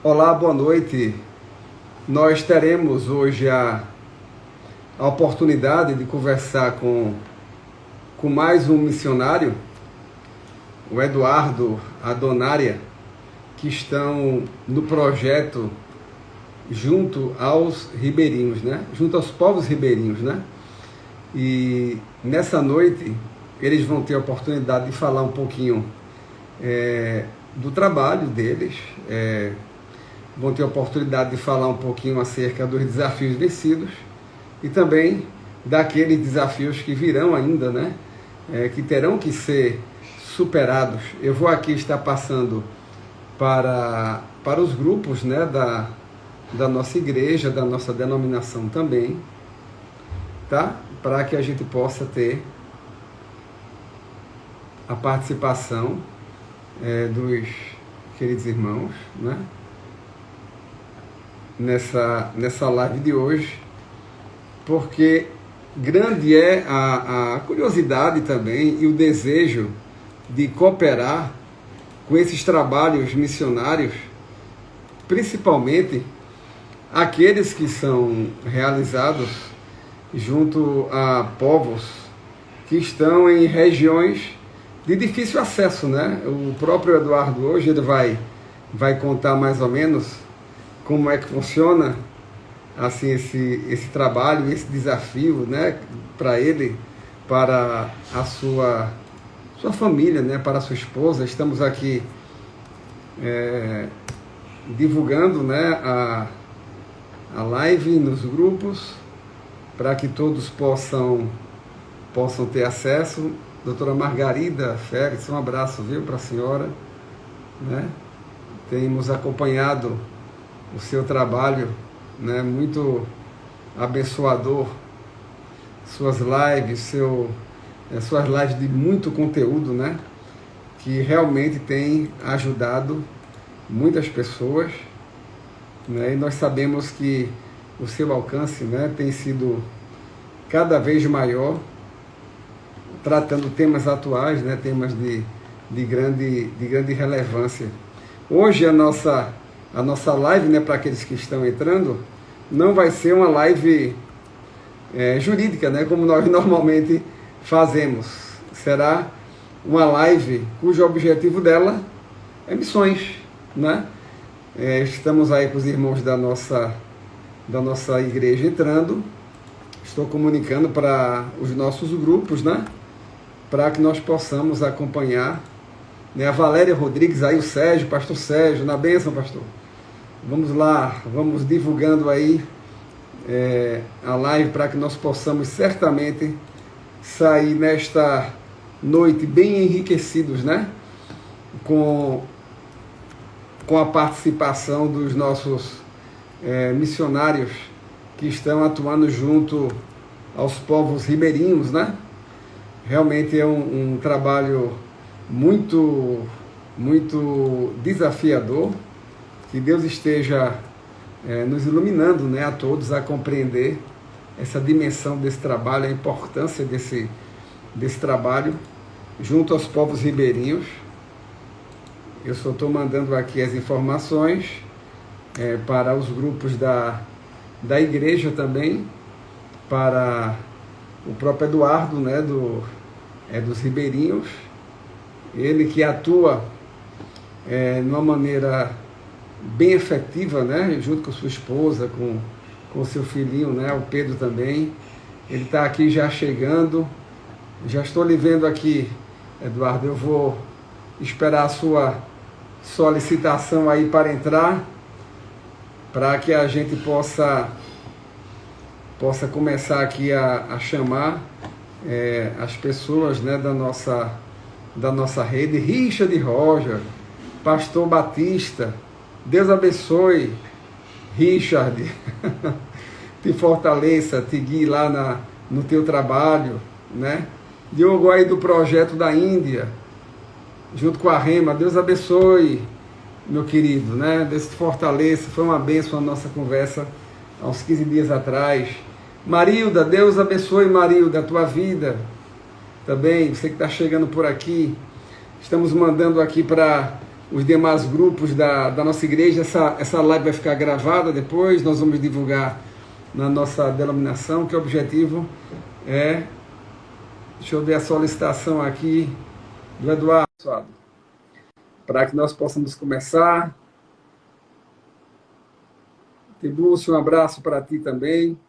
Olá, boa noite. Nós teremos hoje a oportunidade de conversar com mais um missionário, o Eduardo, a Donária, que estão no projeto junto aos ribeirinhos, né? Junto aos povos ribeirinhos, né? E nessa noite eles vão ter a oportunidade de falar um pouquinho do trabalho deles, vão ter a oportunidade de falar um pouquinho acerca dos desafios vencidos e também daqueles desafios que virão ainda, né? Que terão que ser superados. Eu vou aqui estar passando para os grupos, né, da nossa igreja, da nossa denominação também, tá? Para que a gente possa ter a participação dos queridos irmãos, né? Nessa live de hoje, porque grande é a curiosidade também e o desejo de cooperar com esses trabalhos missionários, principalmente aqueles que são realizados junto a povos que estão em regiões de difícil acesso, né? O próprio Eduardo hoje ele vai contar mais ou menos como é que funciona assim esse trabalho, esse desafio, né, para ele, para a sua família, né, para a sua esposa. Estamos aqui divulgando, né, a live nos grupos para que todos possam ter acesso. Doutora Margarida Félix, um abraço, viu, para a senhora, né? Temos acompanhado o seu trabalho, né, muito abençoador, suas lives, suas lives de muito conteúdo, né, que realmente tem ajudado muitas pessoas, né, e nós sabemos que o seu alcance, né, tem sido cada vez maior, tratando temas atuais, né, temas de grande relevância. Hoje a nossa live, né, para aqueles que estão entrando, não vai ser uma live jurídica, né, como nós normalmente fazemos. Será uma live cujo objetivo dela é missões, né? Estamos aí com os irmãos da nossa igreja entrando. Estou comunicando para os nossos grupos, né, para que nós possamos acompanhar, né, a Valéria Rodrigues, aí o Sérgio, pastor Sérgio, na bênção, pastor. Vamos lá, vamos divulgando aí a live para que nós possamos certamente sair nesta noite bem enriquecidos, né? Com a participação dos nossos missionários que estão atuando junto aos povos ribeirinhos, né? Realmente é um trabalho muito desafiador. Que Deus esteja nos iluminando, né, a todos a compreender essa dimensão desse trabalho, a importância desse trabalho junto aos povos ribeirinhos. Eu só estou mandando aqui as informações para os grupos da igreja também, para o próprio Eduardo, né, dos ribeirinhos, ele que atua de uma maneira bem efetiva, né, junto com sua esposa, com o seu filhinho, né, o Pedro também. Ele está aqui já chegando. Já estou lhe vendo aqui, Eduardo. Eu vou esperar a sua solicitação aí para entrar, para que a gente possa começar aqui a chamar as pessoas, né, da nossa rede. Richard Roger, Pastor Batista, Deus abençoe, Richard, te fortaleça, te guie lá no teu trabalho, né? Diogo aí do projeto da Índia, junto com a Rema, Deus abençoe, meu querido, né? Deus te fortaleça. Foi uma bênção a nossa conversa há uns 15 dias atrás. Marilda, Deus abençoe, Marilda, a tua vida também, você que está chegando por aqui. Estamos mandando aqui para os demais grupos da nossa igreja. Essa live vai ficar gravada depois, nós vamos divulgar na nossa denominação, que o objetivo é... Deixa eu ver a solicitação aqui do Eduardo, para que nós possamos começar. Tibúcio, um abraço para ti também.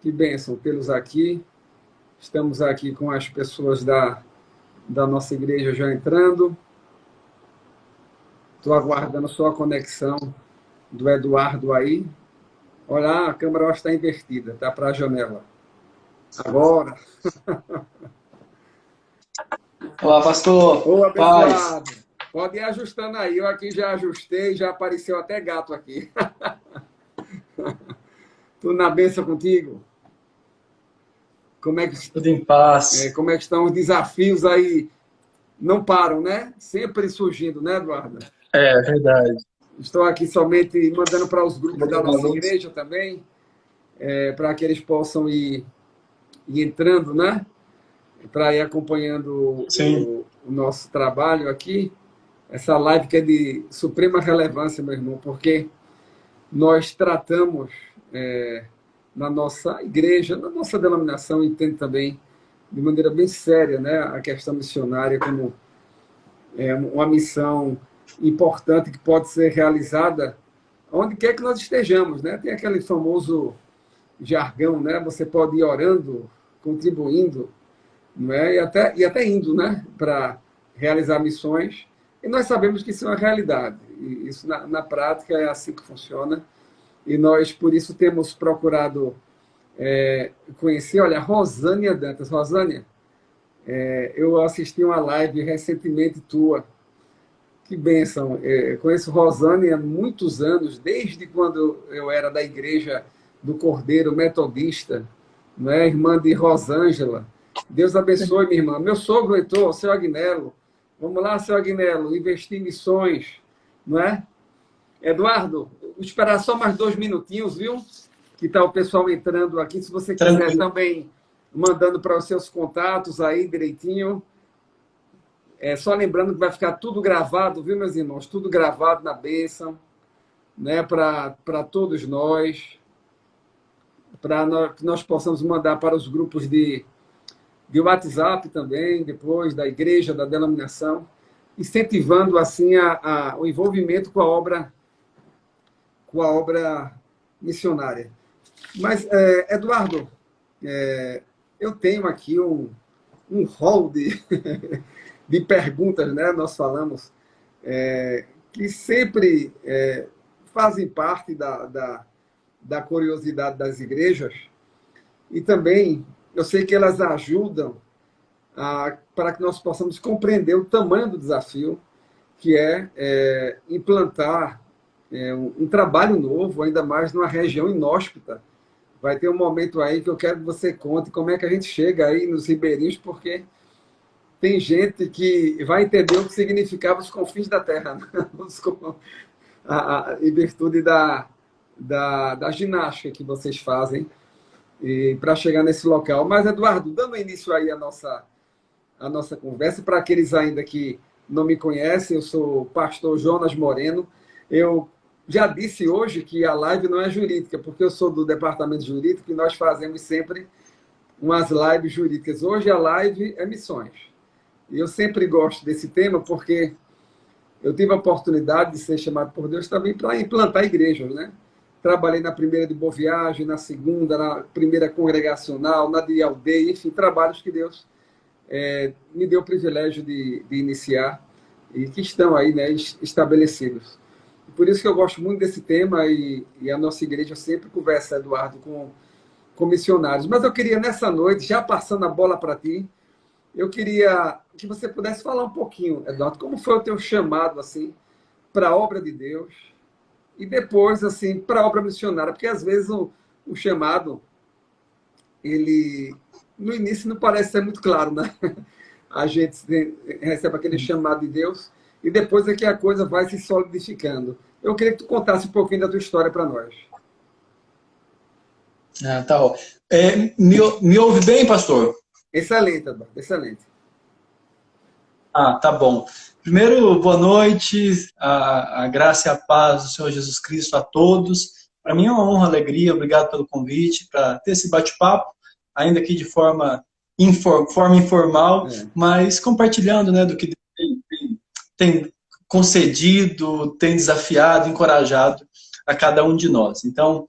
Que bênção tê-los aqui. Estamos aqui com as pessoas da nossa igreja já entrando. Estou aguardando só a conexão do Eduardo aí. Olha, a câmera está invertida, está para a janela. Agora. Olá, pastor. Ô, abençoado. Pode ir ajustando aí. Eu aqui já ajustei, já apareceu até gato aqui. Tudo na bênção contigo? Como é que, tudo em paz. Como é que estão os desafios aí? Não param, né? Sempre surgindo, né, Eduardo? É verdade. Estou aqui somente mandando para os grupos da nossa igreja também, para que eles possam ir entrando, né? Para ir acompanhando o nosso trabalho aqui. Essa live que é de suprema relevância, meu irmão, porque nós tratamos na nossa igreja, na nossa denominação, entendo também de maneira bem séria, né, a questão missionária como uma missão importante que pode ser realizada onde quer que nós estejamos, né? Tem aquele famoso jargão, né? Você pode ir orando, contribuindo, não é? E até indo, né? Para realizar missões. E nós sabemos que isso é uma realidade. E isso, na prática, é assim que funciona. E nós, por isso, temos procurado conhecer. Olha, Rosânia Dantas. Rosânia, eu assisti uma live recentemente tua. Que bênção. Conheço Rosânia há muitos anos, desde quando eu era da igreja do Cordeiro Metodista, não é? Irmã de Rosângela. Deus abençoe, minha irmã. Meu sogro entrou, o seu Agnello. Vamos lá, seu Agnello, investir em missões, não é? Eduardo, vou esperar só mais 2 minutinhos, viu? Que está o pessoal entrando aqui. Se você quiser também mandando para os seus contatos aí direitinho. Só lembrando que vai ficar tudo gravado, viu, meus irmãos? Tudo gravado na bênção, né? Para todos nós, para que nós possamos mandar para os grupos de WhatsApp também, depois da igreja, da denominação, incentivando assim o envolvimento com a obra missionária. Mas, Eduardo, eu tenho aqui um rol de perguntas, né? Nós falamos, que sempre fazem parte da curiosidade das igrejas, e também eu sei que elas ajudam para que nós possamos compreender o tamanho do desafio, que é implantar um trabalho novo, ainda mais numa região inóspita. Vai ter um momento aí que eu quero que você conte como é que a gente chega aí nos ribeirinhos, porque tem gente que vai entender o que significava os confins da terra, né? Em virtude da ginástica que vocês fazem para chegar nesse local. Mas, Eduardo, dando início aí à nossa conversa, para aqueles ainda que não me conhecem, eu sou o pastor Jonas Moreno. Eu já disse hoje que a live não é jurídica, porque eu sou do departamento jurídico e nós fazemos sempre umas lives jurídicas. Hoje a live é missões. E eu sempre gosto desse tema porque eu tive a oportunidade de ser chamado por Deus também para implantar igrejas, né? Trabalhei na primeira de Boa Viagem, na segunda, na primeira congregacional, na de aldeia, enfim, trabalhos que Deus me deu o privilégio de iniciar e que estão aí, né, estabelecidos. Por isso que eu gosto muito desse tema e a nossa igreja sempre conversa, Eduardo, com missionários. Mas eu queria, nessa noite, já passando a bola para ti, eu queria que você pudesse falar um pouquinho, Eduardo, como foi o teu chamado assim, para a obra de Deus e depois assim, para a obra missionária, porque às vezes o chamado, ele no início não parece ser muito claro, né? A gente recebe aquele chamado de Deus e depois é que a coisa vai se solidificando. Eu queria que tu contasse um pouquinho da tua história para nós. Tá bom. Me ouve bem, pastor? Excelente, Eduardo, excelente. Tá bom. Primeiro, boa noite, a graça e a paz do Senhor Jesus Cristo a todos. Para mim é uma honra, alegria, obrigado pelo convite, para ter esse bate-papo, ainda aqui de forma informal, mas compartilhando, né, do que tem concedido, tem desafiado, encorajado a cada um de nós. Então,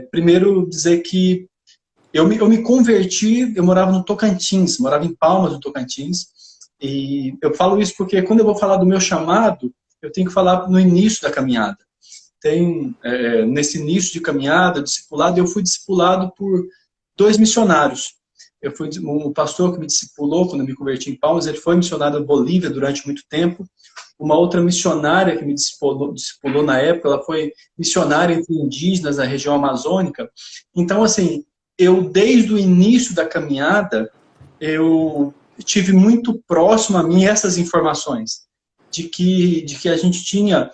primeiro dizer que eu me converti, eu morava no Tocantins, morava em Palmas, no Tocantins, e eu falo isso porque quando eu vou falar do meu chamado, eu tenho que falar no início da caminhada. Nesse início de caminhada, discipulado, eu fui discipulado por 2 missionários. O pastor que me discipulou quando eu me converti em Palmas, ele foi missionário na Bolívia durante muito tempo. Uma outra missionária que me discipulou na época, ela foi missionária entre indígenas na região amazônica. Então, assim, desde o início da caminhada, eu tive muito próximo a mim essas informações, de que a gente tinha,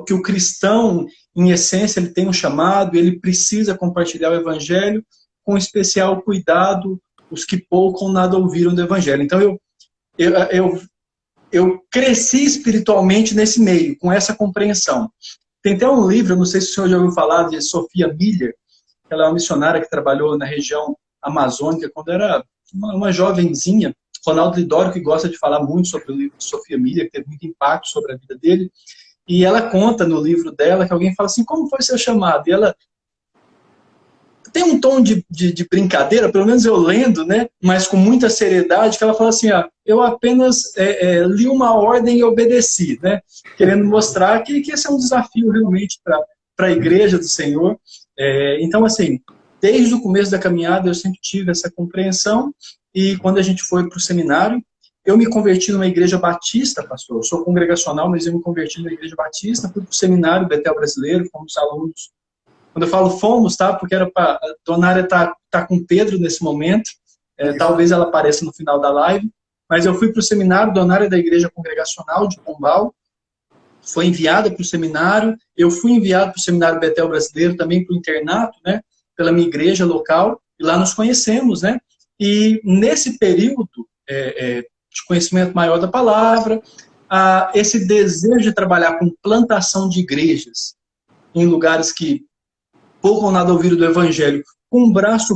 que o cristão, em essência, ele tem um chamado, ele precisa compartilhar o evangelho, com especial cuidado, os que pouco ou nada ouviram do evangelho. Então, eu cresci espiritualmente nesse meio, com essa compreensão. Tem até um livro, não sei se o senhor já ouviu falar, de Sophia Miller. Ela é uma missionária que trabalhou na região amazônica quando era uma jovenzinha. Ronaldo Lidório, que gosta de falar muito sobre o livro de Sophia Miller, que teve muito impacto sobre a vida dele. E ela conta no livro dela que alguém fala assim, como foi seu chamado? E ela tem um tom de brincadeira, pelo menos eu lendo, né, mas com muita seriedade, que ela fala assim, eu apenas li uma ordem e obedeci, né, querendo mostrar que esse é um desafio realmente para a igreja do Senhor. Então, assim, desde o começo da caminhada eu sempre tive essa compreensão, e quando a gente foi para o seminário, eu me converti numa igreja batista, pastor. Eu sou congregacional, mas eu me converti numa igreja batista, fui para o seminário Betel Brasileiro, fomos alunos. Quando eu falo fomos, tá? Porque era para Donária tá com Pedro nesse momento. Talvez ela apareça no final da live. Mas eu fui para o seminário Donária da Igreja Congregacional de Pombal. Foi enviada para o seminário. Eu fui enviado para o seminário Betel Brasileiro, também para o internato, né? Pela minha igreja local. E lá nos conhecemos, né? E nesse período de conhecimento maior da palavra, esse desejo de trabalhar com plantação de igrejas em lugares que pouco ou nada ouviram do evangelho, com um braço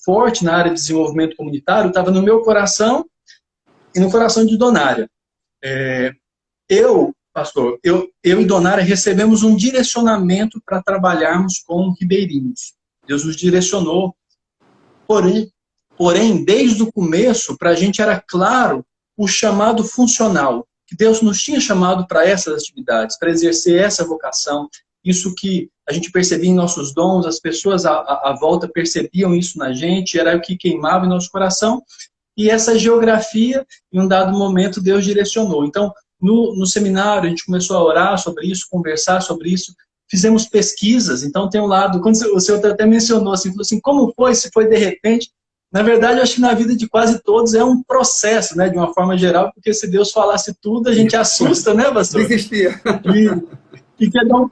forte na área de desenvolvimento comunitário, estava no meu coração e no coração de Donária. Pastor, eu e Donária recebemos um direcionamento para trabalharmos com ribeirinhos. Deus nos direcionou. Porém, desde o começo, para a gente era claro o chamado funcional, que Deus nos tinha chamado para essas atividades, para exercer essa vocação. Isso que a gente percebia em nossos dons, as pessoas à volta percebiam isso na gente, era o que queimava em nosso coração, e essa geografia, em um dado momento, Deus direcionou. Então, no seminário, a gente começou a orar sobre isso, conversar sobre isso, fizemos pesquisas. Então, tem um lado, quando o senhor até mencionou, assim, falou assim, como foi, se foi de repente? Na verdade, eu acho que na vida de quase todos é um processo, né, de uma forma geral, porque se Deus falasse tudo, a gente assusta, né, pastor? Desistia. E quer dar um...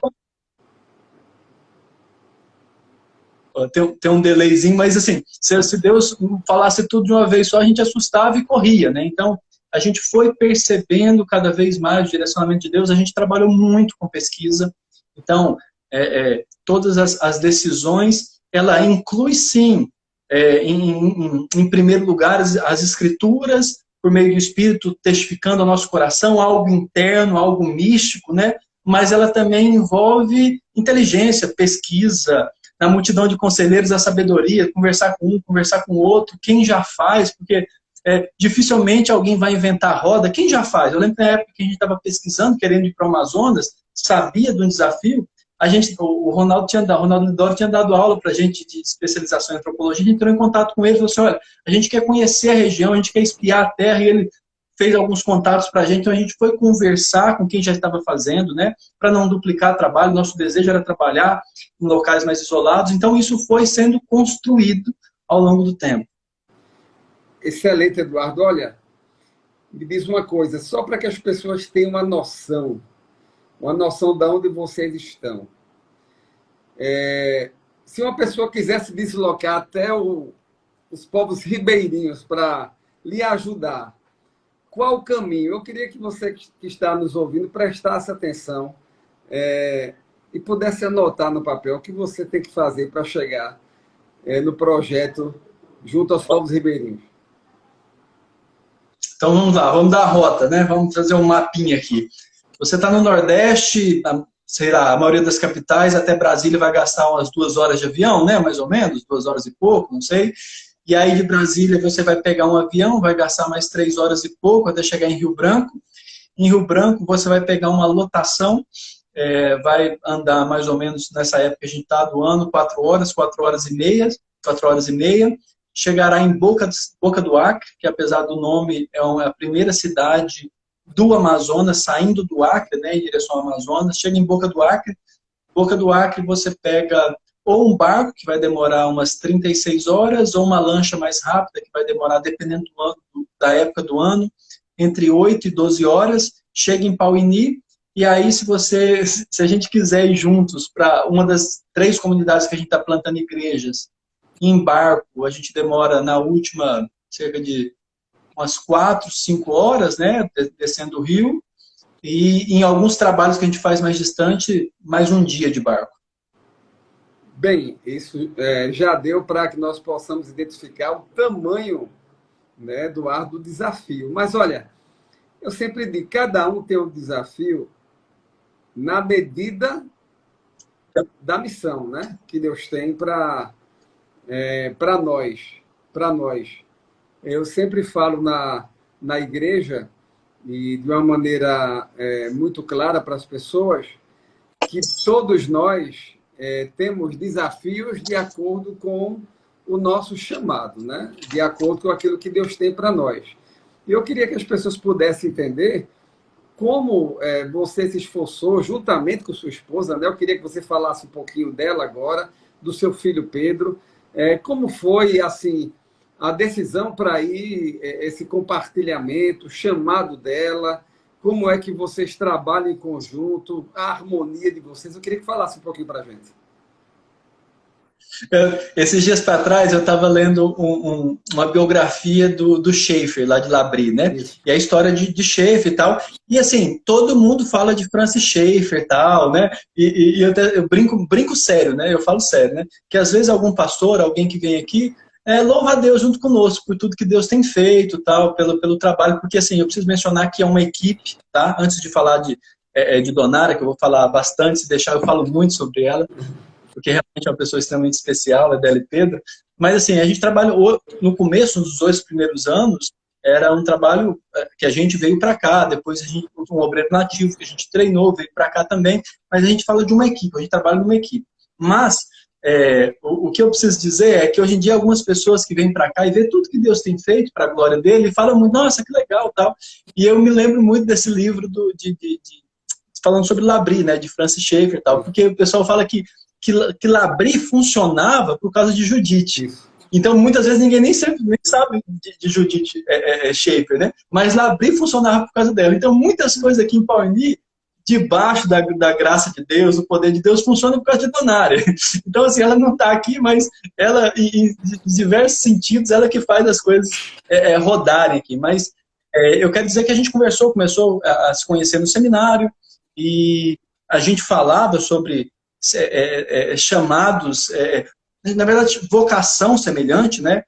Tem um delayzinho, mas assim, se Deus falasse tudo de uma vez só, a gente assustava e corria, né? Então, a gente foi percebendo cada vez mais o direcionamento de Deus, a gente trabalhou muito com pesquisa. Então, todas as decisões, ela inclui sim, em primeiro lugar, as escrituras, por meio do Espírito, testificando ao nosso coração, algo interno, algo místico, né? Mas ela também envolve inteligência, pesquisa, na multidão de conselheiros, a sabedoria, conversar com um, conversar com o outro, quem já faz, porque dificilmente alguém vai inventar a roda, quem já faz? Eu lembro que na época que a gente estava pesquisando, querendo ir para o Amazonas, sabia do desafio, o Ronaldo Lidório tinha dado aula para a gente de especialização em antropologia, a gente entrou em contato com ele e falou assim, olha, a gente quer conhecer a região, a gente quer espiar a terra, e ele fez alguns contatos para a gente, então a gente foi conversar com quem já estava fazendo, né, para não duplicar trabalho, nosso desejo era trabalhar em locais mais isolados, então isso foi sendo construído ao longo do tempo. Excelente, Eduardo. Olha, me diz uma coisa, só para que as pessoas tenham uma noção de onde vocês estão. Se uma pessoa quiser se deslocar até os povos ribeirinhos para lhe ajudar, qual o caminho? Eu queria que você que está nos ouvindo prestasse atenção e pudesse anotar no papel o que você tem que fazer para chegar no projeto junto aos povos ribeirinhos. Então vamos lá, vamos dar a rota, né? Vamos fazer um mapinha aqui. Você está no Nordeste, sei lá, a maioria das capitais, até Brasília vai gastar umas 2 horas de avião, né? Mais ou menos, 2 horas e pouco, não sei. E aí de Brasília você vai pegar um avião, vai gastar mais 3 horas e pouco até chegar em Rio Branco. Em Rio Branco você vai pegar uma lotação, vai andar mais ou menos nessa época que a gente está do ano, 4 horas, 4 horas e meia, 4 horas e meia. Chegará em Boca do Acre, que apesar do nome é a primeira cidade do Amazonas, saindo do Acre, né, em direção ao Amazonas. Chega em Boca do Acre. Boca do Acre você pega ou um barco, que vai demorar umas 36 horas, ou uma lancha mais rápida, que vai demorar, dependendo da época do ano, entre 8 e 12 horas. Chega em Pauini, e aí se a gente quiser ir juntos para uma das 3 comunidades que a gente está plantando igrejas, em barco, a gente demora na última cerca de umas 4, 5 horas, né, descendo o rio, e em alguns trabalhos que a gente faz mais distante, mais um dia de barco. Bem, isso já deu para que nós possamos identificar o tamanho, né, do árduo desafio. Mas olha, eu sempre digo, cada um tem um desafio na medida da missão, né, que Deus tem para nós. Eu sempre falo na igreja, e de uma maneira muito clara para as pessoas, que todos nós temos desafios de acordo com o nosso chamado, né? De acordo com aquilo que Deus tem para nós. E eu queria que as pessoas pudessem entender como você se esforçou juntamente com sua esposa, né? Eu queria que você falasse um pouquinho dela agora, do seu filho Pedro. Como foi assim a decisão para ir, esse compartilhamento, o chamado dela, como é que vocês trabalham em conjunto, a harmonia de vocês? Eu queria que falasse um pouquinho para a gente. Esses dias para trás eu estava lendo uma biografia do Schaeffer, lá de Labrie, né? Isso. E a história de Schaeffer e tal. E assim, todo mundo fala de Francis Schaeffer e tal, né? E eu brinco sério, né? Eu falo sério, né? Que às vezes algum pastor, alguém que vem aqui, louva a Deus junto conosco por tudo que Deus tem feito, tal, pelo trabalho, porque assim, eu preciso mencionar que é uma equipe, tá? Antes de falar de Donara, que eu vou falar bastante, se deixar eu falo muito sobre ela, porque realmente é uma pessoa extremamente especial, a Adélia Pedro. Mas assim, a gente trabalhou no começo, nos 2 primeiros anos, era um trabalho que a gente veio para cá, depois a gente um obreiro nativo que a gente treinou, veio para cá também, mas a gente fala de uma equipe, a gente trabalha numa equipe. Mas o que eu preciso dizer é que hoje em dia algumas pessoas que vêm para cá e vê tudo que Deus tem feito para a glória dele, falam muito, nossa, que legal, tal. E eu me lembro muito desse livro falando sobre Labrie, né, de Francis Schaeffer e tal, porque o pessoal fala que Labrie funcionava por causa de Judite. Então, muitas vezes, ninguém nem sabe de Judite Schaeffer, né? Mas Labrie funcionava por causa dela. Então, muitas coisas aqui em Pauini, debaixo da graça de Deus, do poder de Deus, funcionam por causa de Donara. Então, assim, ela não está aqui, mas ela, em diversos sentidos, ela que faz as coisas rodarem aqui. Mas eu quero dizer que a gente começou a se conhecer no seminário, e a gente falava sobre chamados, na verdade, vocação semelhante, né?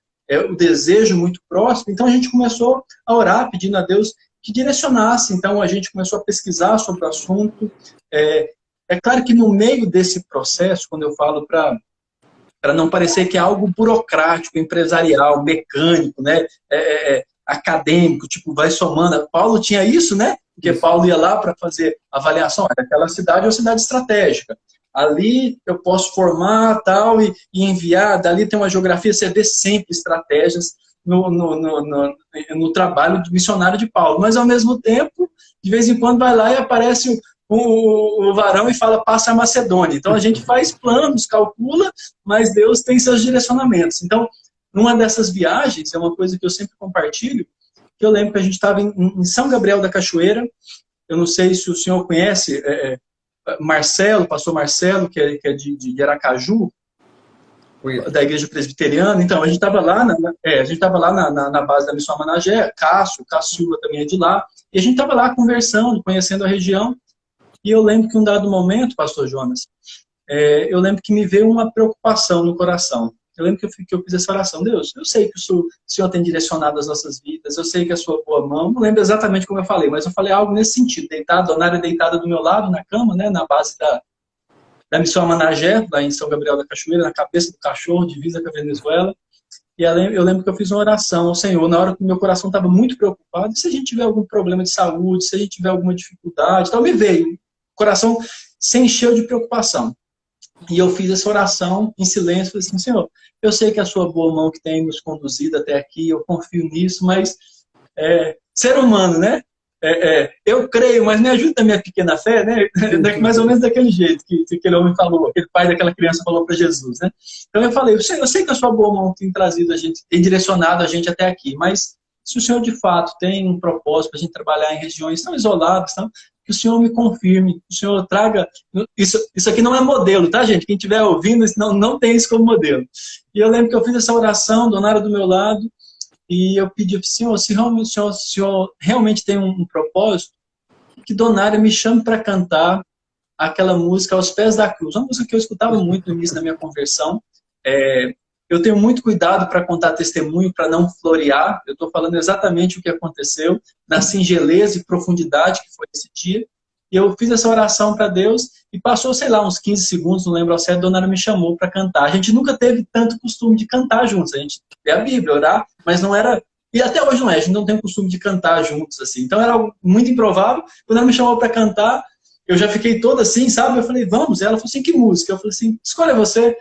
O desejo muito próximo. Então a gente começou a orar, pedindo a Deus que direcionasse. Então a gente começou a pesquisar sobre o assunto. É claro que no meio desse processo, quando eu falo para não parecer que é algo burocrático, empresarial, mecânico, né? Acadêmico, tipo, vai somando. Paulo tinha isso, né? Porque Paulo ia lá para fazer avaliação. Aquela cidade é uma cidade estratégica. Ali eu posso formar tal e enviar. Dali tem uma geografia, você vê sempre estratégias no trabalho de missionário de Paulo. Mas, ao mesmo tempo, de vez em quando vai lá e aparece o varão e fala, passa a Macedônia. Então, a gente faz planos, calcula, mas Deus tem seus direcionamentos. Então, numa dessas viagens, é uma coisa que eu sempre compartilho, que eu lembro que a gente estava em São Gabriel da Cachoeira. Eu não sei se o senhor conhece Marcelo, pastor Marcelo, que é de Aracaju. da igreja presbiteriana. Então, a gente estava lá, na base da Missão Managé, Cássio Silva também é de lá, e a gente estava lá conversando, conhecendo a região, e eu lembro que um dado momento, pastor Jonas, eu lembro que me veio uma preocupação no coração. Eu lembro que eu fiz essa oração. Deus, eu sei que o Senhor tem direcionado as nossas vidas, eu sei que a sua boa mão, não lembro exatamente como eu falei, mas eu falei algo nesse sentido, deitado, Donária deitada do meu lado, na cama, né, na base da Missão Managé, lá em São Gabriel da Cachoeira, na cabeça do cachorro, divisa com a Venezuela. E eu lembro que eu fiz uma oração ao Senhor, na hora que o meu coração estava muito preocupado, e se a gente tiver algum problema de saúde, se a gente tiver alguma dificuldade, então me veio, o coração se encheu de preocupação. E eu fiz essa oração em silêncio, falei assim, Senhor, eu sei que é a sua boa mão que tem nos conduzido até aqui, eu confio nisso, mas ser humano, né? Eu creio, mas me ajuda a minha pequena fé, né? Mais ou menos daquele jeito que aquele homem falou, aquele pai daquela criança falou para Jesus, né? Então eu falei, eu sei que a sua boa mão tem trazido a gente, tem direcionado a gente até aqui, mas se o Senhor de fato tem um propósito para a gente trabalhar em regiões tão isoladas, que o Senhor me confirme, que o Senhor traga... Isso aqui não é modelo, tá, gente? Quem estiver ouvindo, não tem isso como modelo. E eu lembro que eu fiz essa oração, Donária do meu lado, e eu pedi para o Senhor, se realmente, o Senhor realmente tem um propósito, que Donária me chame para cantar aquela música Aos Pés da Cruz. Uma música que eu escutava muito no início da minha conversão. Eu tenho muito cuidado para contar testemunho, para não florear. Eu estou falando exatamente o que aconteceu, na singeleza e profundidade que foi esse dia. E eu fiz essa oração para Deus e passou, sei lá, uns 15 segundos, não lembro ao certo, a Donária me chamou para cantar. A gente nunca teve tanto costume de cantar juntos. A gente lê a Bíblia, orar, mas não era... E até hoje não é, a gente não tem o costume de cantar juntos, assim. Então era algo muito improvável. Quando ela me chamou para cantar, eu já fiquei toda assim, sabe? Eu falei, vamos. Ela falou assim, que música? Eu falei assim, escolha você.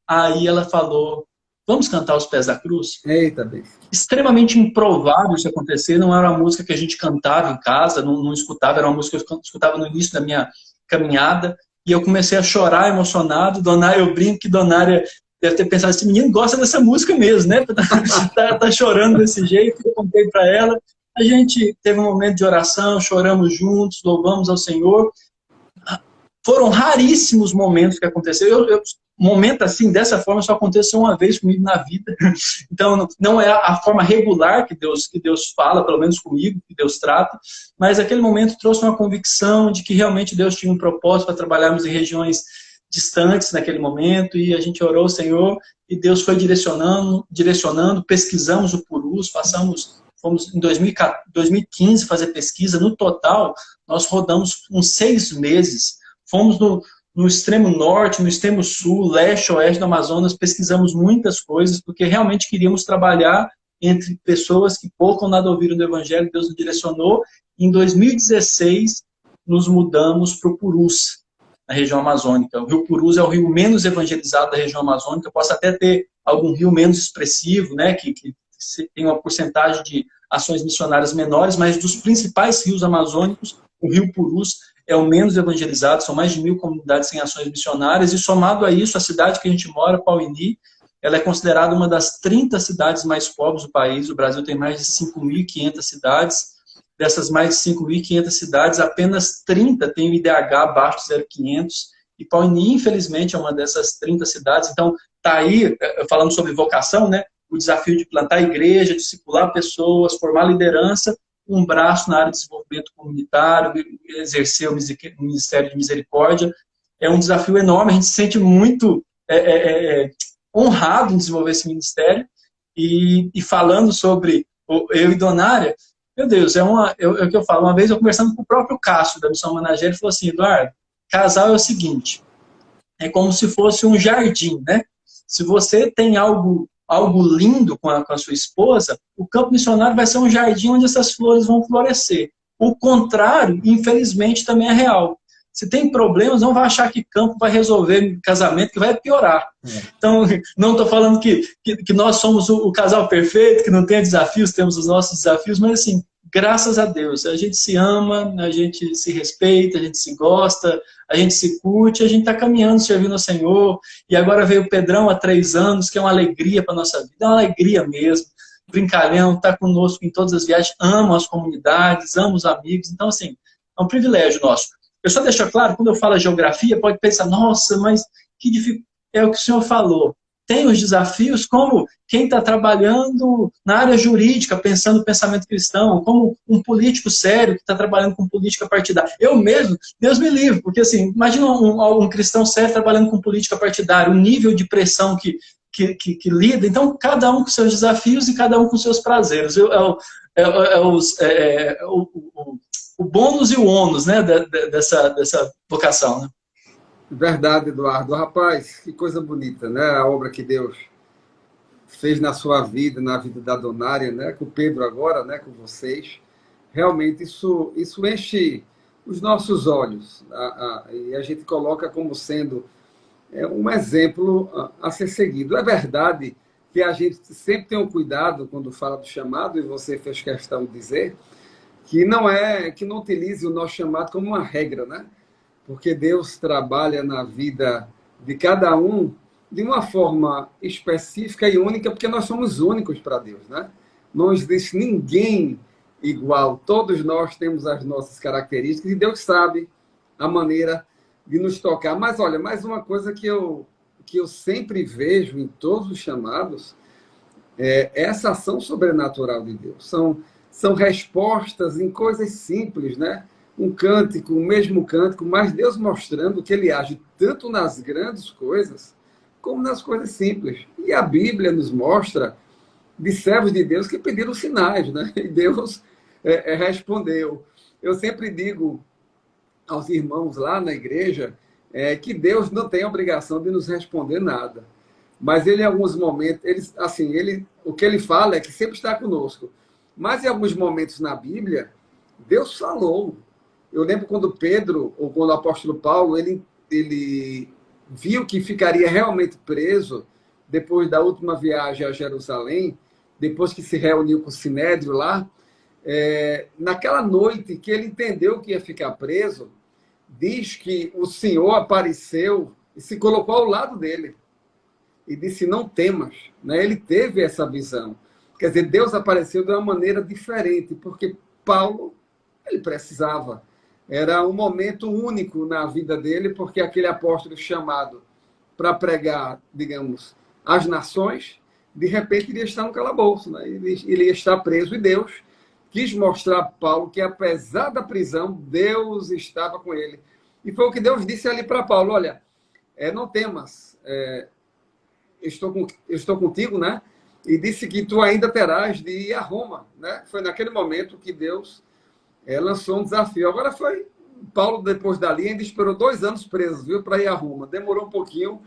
Aí ela falou, vamos cantar Aos Pés da Cruz? Eita, bem. Extremamente improvável isso acontecer, não era uma música que a gente cantava em casa, não escutava, era uma música que eu escutava no início da minha caminhada, e eu comecei a chorar emocionado. Donária, eu brinco que Donária deve ter pensado, esse menino gosta dessa música mesmo, né? tá chorando desse jeito. Eu contei para ela, a gente teve um momento de oração, choramos juntos, louvamos ao Senhor. Foram raríssimos momentos que aconteceram. Momento assim, dessa forma, só aconteceu uma vez comigo na vida. Então, não é a forma regular que Deus fala, pelo menos comigo, que Deus trata, mas aquele momento trouxe uma convicção de que realmente Deus tinha um propósito para trabalharmos em regiões distantes naquele momento, e a gente orou ao Senhor, e Deus foi direcionando, pesquisamos o Purus, fomos em 2015 fazer pesquisa. No total, nós rodamos uns 6 meses, fomos no extremo norte, no extremo sul, leste, oeste do Amazonas, pesquisamos muitas coisas, porque realmente queríamos trabalhar entre pessoas que pouco ou nada ouviram do Evangelho. Deus nos direcionou. Em 2016, nos mudamos para o Purus, na região amazônica. O rio Purus é o rio menos evangelizado da região amazônica. Posso até ter algum rio menos expressivo, né, que tem uma porcentagem de ações missionárias menores, mas dos principais rios amazônicos, o rio Purus é o menos evangelizado. São mais de 1.000 comunidades sem ações missionárias, e somado a isso, a cidade que a gente mora, Pauini, ela é considerada uma das 30 cidades mais pobres do país. O Brasil tem mais de 5.500 cidades. Dessas mais de 5.500 cidades, apenas 30 têm o IDH abaixo de 0,500, e Pauini, infelizmente, é uma dessas 30 cidades. Então, está aí, falando sobre vocação, né, o desafio de plantar igreja, discipular pessoas, formar liderança, um braço na área de desenvolvimento comunitário, exercer o Ministério de Misericórdia. É um desafio enorme, a gente se sente muito honrado em desenvolver esse ministério. E falando sobre eu e Donária, meu Deus, é o que eu falo. Uma vez eu conversando com o próprio Cássio, da Missão Managé, ele falou assim, Eduardo, casal é o seguinte, é como se fosse um jardim, né? Se você tem algo lindo com a sua esposa, o campo missionário vai ser um jardim onde essas flores vão florescer. O contrário, infelizmente, também é real. Se tem problemas, não vai achar que campo vai resolver casamento, que vai piorar. Então, não estou falando que nós somos o casal perfeito, que não tem desafios, temos os nossos desafios, mas assim, graças a Deus, a gente se ama, a gente se respeita, a gente se gosta, a gente se curte, a gente está caminhando, servindo ao Senhor. E agora veio o Pedrão há 3 anos, que é uma alegria para a nossa vida, é uma alegria mesmo. Brincalhão, está conosco em todas as viagens, ama as comunidades, ama os amigos. Então, assim, é um privilégio nosso. Eu só deixo claro, quando eu falo geografia, pode pensar, nossa, mas que difícil. É o que o senhor falou. tem os desafios, como quem está trabalhando na área jurídica, pensando no pensamento cristão, como um político sério que está trabalhando com política partidária. Eu mesmo, Deus me livre, porque assim, imagina um cristão sério trabalhando com política partidária, o nível de pressão que lida. Então, cada um com seus desafios e cada um com seus prazeres. O bônus e o ônus, né, dessa vocação, né? Verdade, Eduardo. Rapaz, que coisa bonita, né? A obra que Deus fez na sua vida, na vida da Donária, né? Com o Pedro agora, né? Com vocês. Realmente isso enche os nossos olhos. E a gente coloca como sendo um exemplo a ser seguido. É verdade que a gente sempre tem um cuidado quando fala do chamado, e você fez questão de dizer, que não utilize o nosso chamado como uma regra, né? Porque Deus trabalha na vida de cada um de uma forma específica e única, porque nós somos únicos para Deus, né? Não existe ninguém igual, todos nós temos as nossas características e Deus sabe a maneira de nos tocar. Mas olha, mais uma coisa que eu sempre vejo em todos os chamados é essa ação sobrenatural de Deus. São respostas em coisas simples, né? Um cântico, o mesmo cântico, mas Deus mostrando que ele age tanto nas grandes coisas como nas coisas simples. E a Bíblia nos mostra de servos de Deus que pediram sinais, né? E Deus respondeu. Eu sempre digo aos irmãos lá na igreja que Deus não tem a obrigação de nos responder nada. Mas ele, em alguns momentos, o que ele fala é que sempre está conosco. Mas em alguns momentos na Bíblia, Deus falou. Eu lembro quando Pedro, ou quando o apóstolo Paulo, ele viu que ficaria realmente preso depois da última viagem a Jerusalém, depois que se reuniu com o Sinédrio lá, naquela noite que ele entendeu que ia ficar preso, diz que o Senhor apareceu e se colocou ao lado dele e disse, não temas. Né? Ele teve essa visão. Quer dizer, Deus apareceu de uma maneira diferente, porque Paulo, ele precisava. Era um momento único na vida dele, porque aquele apóstolo chamado para pregar, digamos, as nações, de repente iria estar no calabouço, né? Ele ia estar preso, e Deus quis mostrar a Paulo que, apesar da prisão, Deus estava com ele. E foi o que Deus disse ali para Paulo, olha, não temas, estou contigo, né? E disse que tu ainda terás de ir a Roma, né? Foi naquele momento que Deus lançou um desafio. Agora Paulo, depois dali, ainda esperou 2 anos preso, viu, para ir a Roma. Demorou um pouquinho,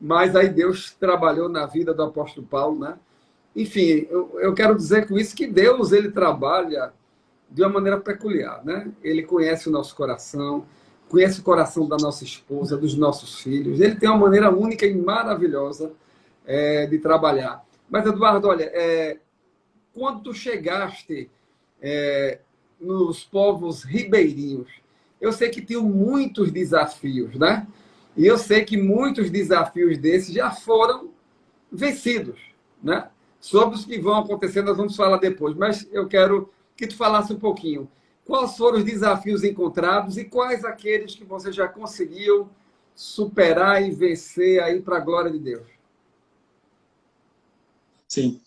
mas aí Deus trabalhou na vida do apóstolo Paulo, né? Enfim, eu quero dizer com isso que Deus, ele trabalha de uma maneira peculiar, né? Ele conhece o nosso coração, conhece o coração da nossa esposa, dos nossos filhos. Ele tem uma maneira única e maravilhosa de trabalhar. Mas, Eduardo, olha, quando tu chegaste nos povos ribeirinhos, eu sei que tinham muitos desafios, né? E eu sei que muitos desafios desses já foram vencidos, né? Sobre os que vão acontecer, nós vamos falar depois, mas eu quero que tu falasse um pouquinho. Quais foram os desafios encontrados e quais aqueles que você já conseguiu superar e vencer aí para a glória de Deus? Sim.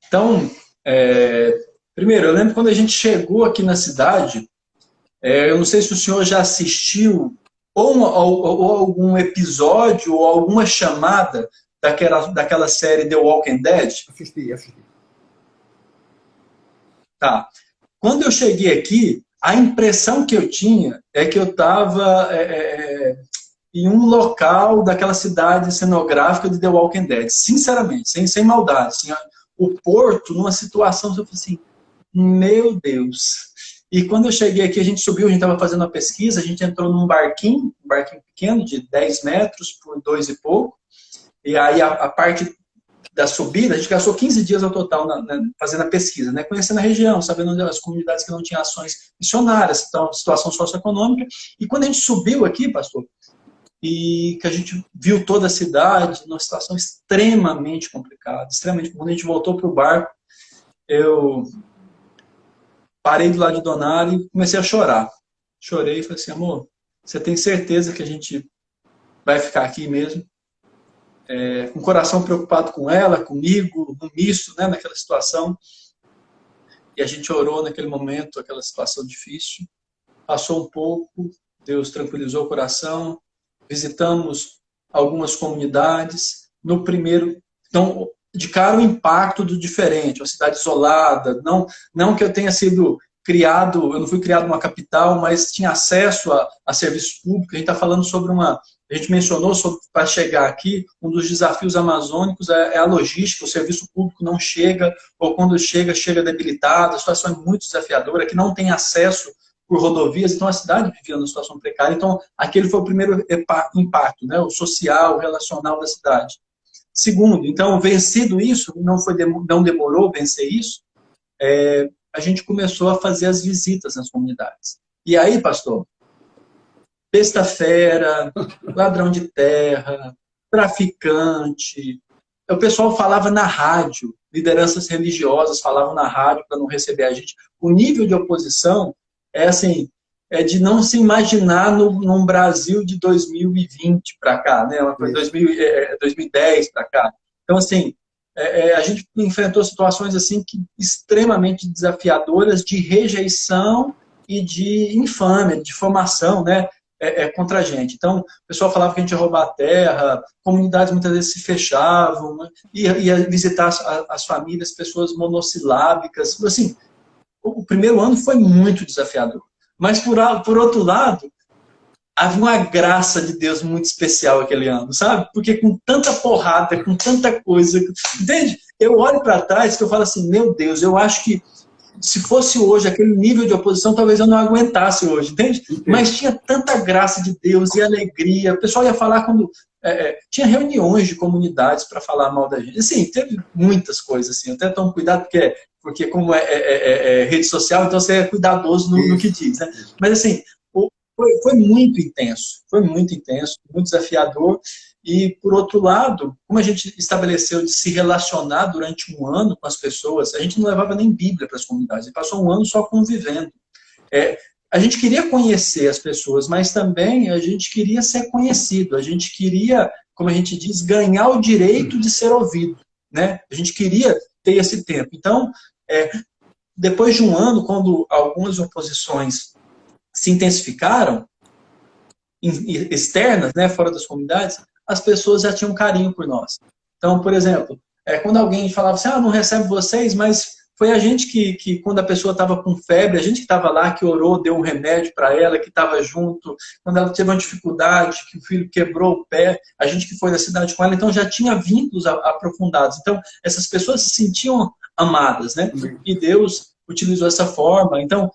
Então, primeiro, eu lembro quando a gente chegou aqui na cidade, eu não sei se o senhor já assistiu ou algum episódio ou alguma chamada daquela série The Walking Dead. Assisti. Tá. Quando eu cheguei aqui, a impressão que eu tinha é que eu estava em um local daquela cidade cenográfica de The Walking Dead. Sinceramente, sem maldade. Assim, o porto, numa situação, eu falei assim, meu Deus. E quando eu cheguei aqui, a gente subiu, a gente estava fazendo uma pesquisa, a gente entrou num barquinho pequeno, de 10 metros por 2 e pouco. E aí a parte da subida, a gente gastou 15 dias ao total fazendo a pesquisa, né? Conhecendo a região, sabendo as comunidades que não tinham ações missionárias, então, situação socioeconômica. E quando a gente subiu aqui, pastor, e que a gente viu toda a cidade, numa situação extremamente complicada, Quando a gente voltou para o barco, eu parei do lado de Donário e comecei a chorar. Chorei e falei assim, amor, você tem certeza que a gente vai ficar aqui mesmo? com o coração preocupado com ela, comigo, no misto, né, naquela situação. E a gente orou naquele momento, aquela situação difícil. Passou um pouco, Deus tranquilizou o coração, visitamos algumas comunidades. No primeiro, então, de cara o impacto do diferente, uma cidade isolada, não que eu tenha sido criado, eu não fui criado numa capital, mas tinha acesso a serviços públicos. A gente está falando sobre a gente mencionou para chegar aqui, um dos desafios amazônicos é a logística, o serviço público não chega, ou quando chega, chega debilitado, a situação é muito desafiadora, que não tem acesso por rodovias, então a cidade vivia numa situação precária. Então, aquele foi o primeiro impacto, né, o social, o relacional da cidade. Segundo, então, vencido isso, não demorou vencer isso, a gente começou a fazer as visitas nas comunidades. E aí, pastor, besta-fera, ladrão de terra, traficante. O pessoal falava na rádio, lideranças religiosas falavam na rádio para não receber a gente. O nível de oposição é de não se imaginar num Brasil de 2020 para cá, né? 2010 para cá. Então, assim, a gente enfrentou situações assim extremamente desafiadoras de rejeição e de infâmia, de difamação, né? Contra a gente. Então, o pessoal falava que a gente ia roubar a terra, comunidades muitas vezes se fechavam, né? ia visitar as famílias, pessoas monossilábicas. Assim, o primeiro ano foi muito desafiador. Mas, por outro lado, havia uma graça de Deus muito especial aquele ano, sabe? Porque com tanta porrada, com tanta coisa, entende? Eu olho para trás e eu falo assim, meu Deus, eu acho que se fosse hoje aquele nível de oposição, talvez eu não aguentasse hoje, entende? Mas tinha tanta graça de Deus e alegria. O pessoal ia falar quando... tinha reuniões de comunidades para falar mal da gente. Assim, teve muitas coisas, assim. Eu até tomo cuidado, porque como rede social, então você é cuidadoso no que diz, né? Mas, assim, foi muito intenso. Foi muito intenso, muito desafiador. E, por outro lado, como a gente estabeleceu de se relacionar durante um ano com as pessoas, a gente não levava nem Bíblia para as comunidades, a gente passou um ano só convivendo. A gente queria conhecer as pessoas, mas também a gente queria ser conhecido, a gente queria, como a gente diz, ganhar o direito de ser ouvido, né? A gente queria ter esse tempo. Então, depois de um ano, quando algumas oposições se intensificaram, externas, né, fora das comunidades, as pessoas já tinham carinho por nós. Então, por exemplo, quando alguém falava assim, não recebe vocês, mas foi a gente que quando a pessoa estava com febre, a gente que estava lá, que orou, deu um remédio para ela, que estava junto, quando ela teve uma dificuldade, que o filho quebrou o pé, a gente que foi da cidade com ela, então já tinha vínculos aprofundados. Então, essas pessoas se sentiam amadas, né? E Deus utilizou essa forma. Então,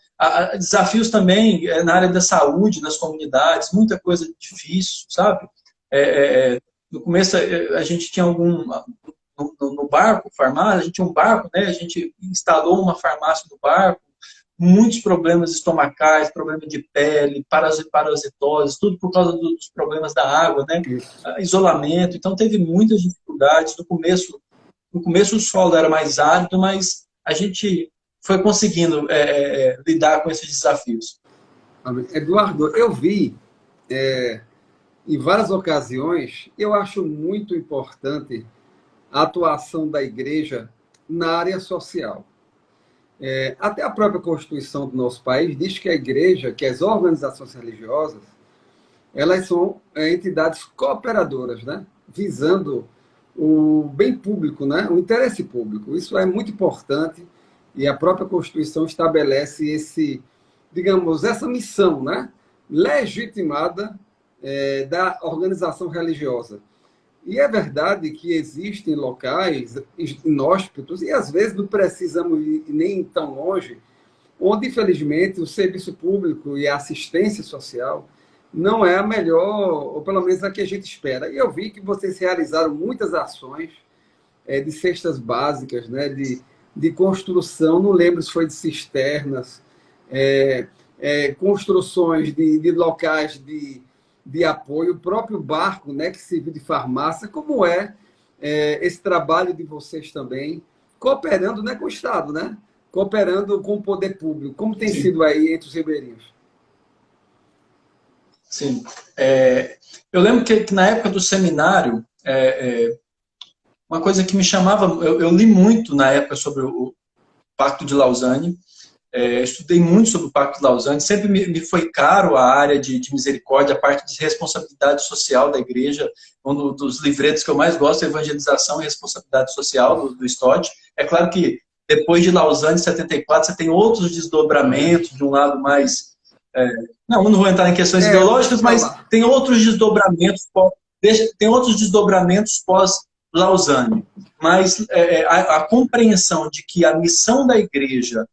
desafios também na área da saúde, nas comunidades, muita coisa difícil, sabe? No começo, a gente tinha no barco, farmácia, a gente tinha um barco, né? A gente instalou uma farmácia no barco, muitos problemas estomacais, problema de pele, parasitose, tudo por causa dos problemas da água, né? Isolamento. Então, teve muitas dificuldades. No começo o solo era mais árido, mas a gente foi conseguindo lidar com esses desafios. Eduardo, eu vi em várias ocasiões, eu acho muito importante a atuação da igreja na área social. Até a própria Constituição do nosso país diz que a igreja, que as organizações religiosas, elas são entidades cooperadoras, né? Visando o bem público, né? O interesse público. Isso é muito importante e a própria Constituição estabelece essa missão, né? Legitimada da organização religiosa. E é verdade que existem locais inóspitos, e às vezes não precisamos ir nem tão longe, onde, infelizmente, o serviço público e a assistência social não é a melhor, ou pelo menos a que a gente espera. E eu vi que vocês realizaram muitas ações de cestas básicas, né, de construção, não lembro se foi de cisternas, construções de locais de apoio, o próprio barco, né, que serviu de farmácia. Como esse trabalho de vocês também, cooperando, né, com o Estado, né? Cooperando com o poder público. Como tem sido aí entre os ribeirinhos? Sim. Eu lembro que na época do seminário, uma coisa que me chamava, eu li muito na época sobre o Pacto de Lausanne, estudei muito sobre o Pacto de Lausanne, sempre me foi caro a área de misericórdia, a parte de responsabilidade social da igreja, um dos livretos que eu mais gosto é Evangelização e Responsabilidade Social, do Stott. É claro que depois de Lausanne, em 74, você tem outros desdobramentos, de um lado mais... não vou entrar em questões ideológicas, mas tem outros desdobramentos pós-Lausanne. Mas a compreensão de que a missão da igreja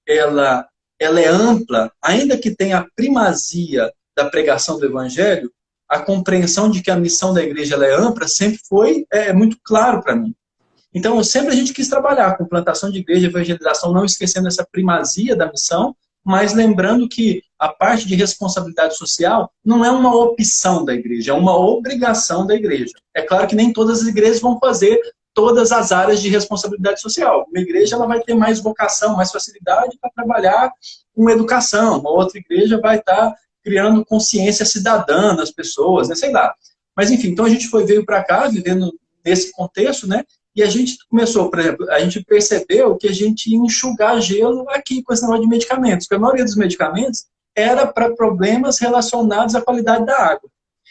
ela é ampla, ainda que tenha a primazia da pregação do evangelho, a compreensão de que a missão da igreja ela é ampla sempre foi muito claro para mim. Então, sempre a gente quis trabalhar com plantação de igreja, evangelização, não esquecendo essa primazia da missão, mas lembrando que a parte de responsabilidade social não é uma opção da igreja, é uma obrigação da igreja. É claro que nem todas as igrejas vão fazer todas as áreas de responsabilidade social. Uma igreja ela vai ter mais vocação, mais facilidade para trabalhar com educação. Uma outra igreja vai estar criando consciência cidadã nas pessoas, né? Sei lá. Mas, enfim, então a gente veio para cá, vivendo nesse contexto, né? E a gente começou, por exemplo, a gente percebeu que a gente ia enxugar gelo aqui com esse negócio de medicamentos, porque a maioria dos medicamentos era para problemas relacionados à qualidade da água.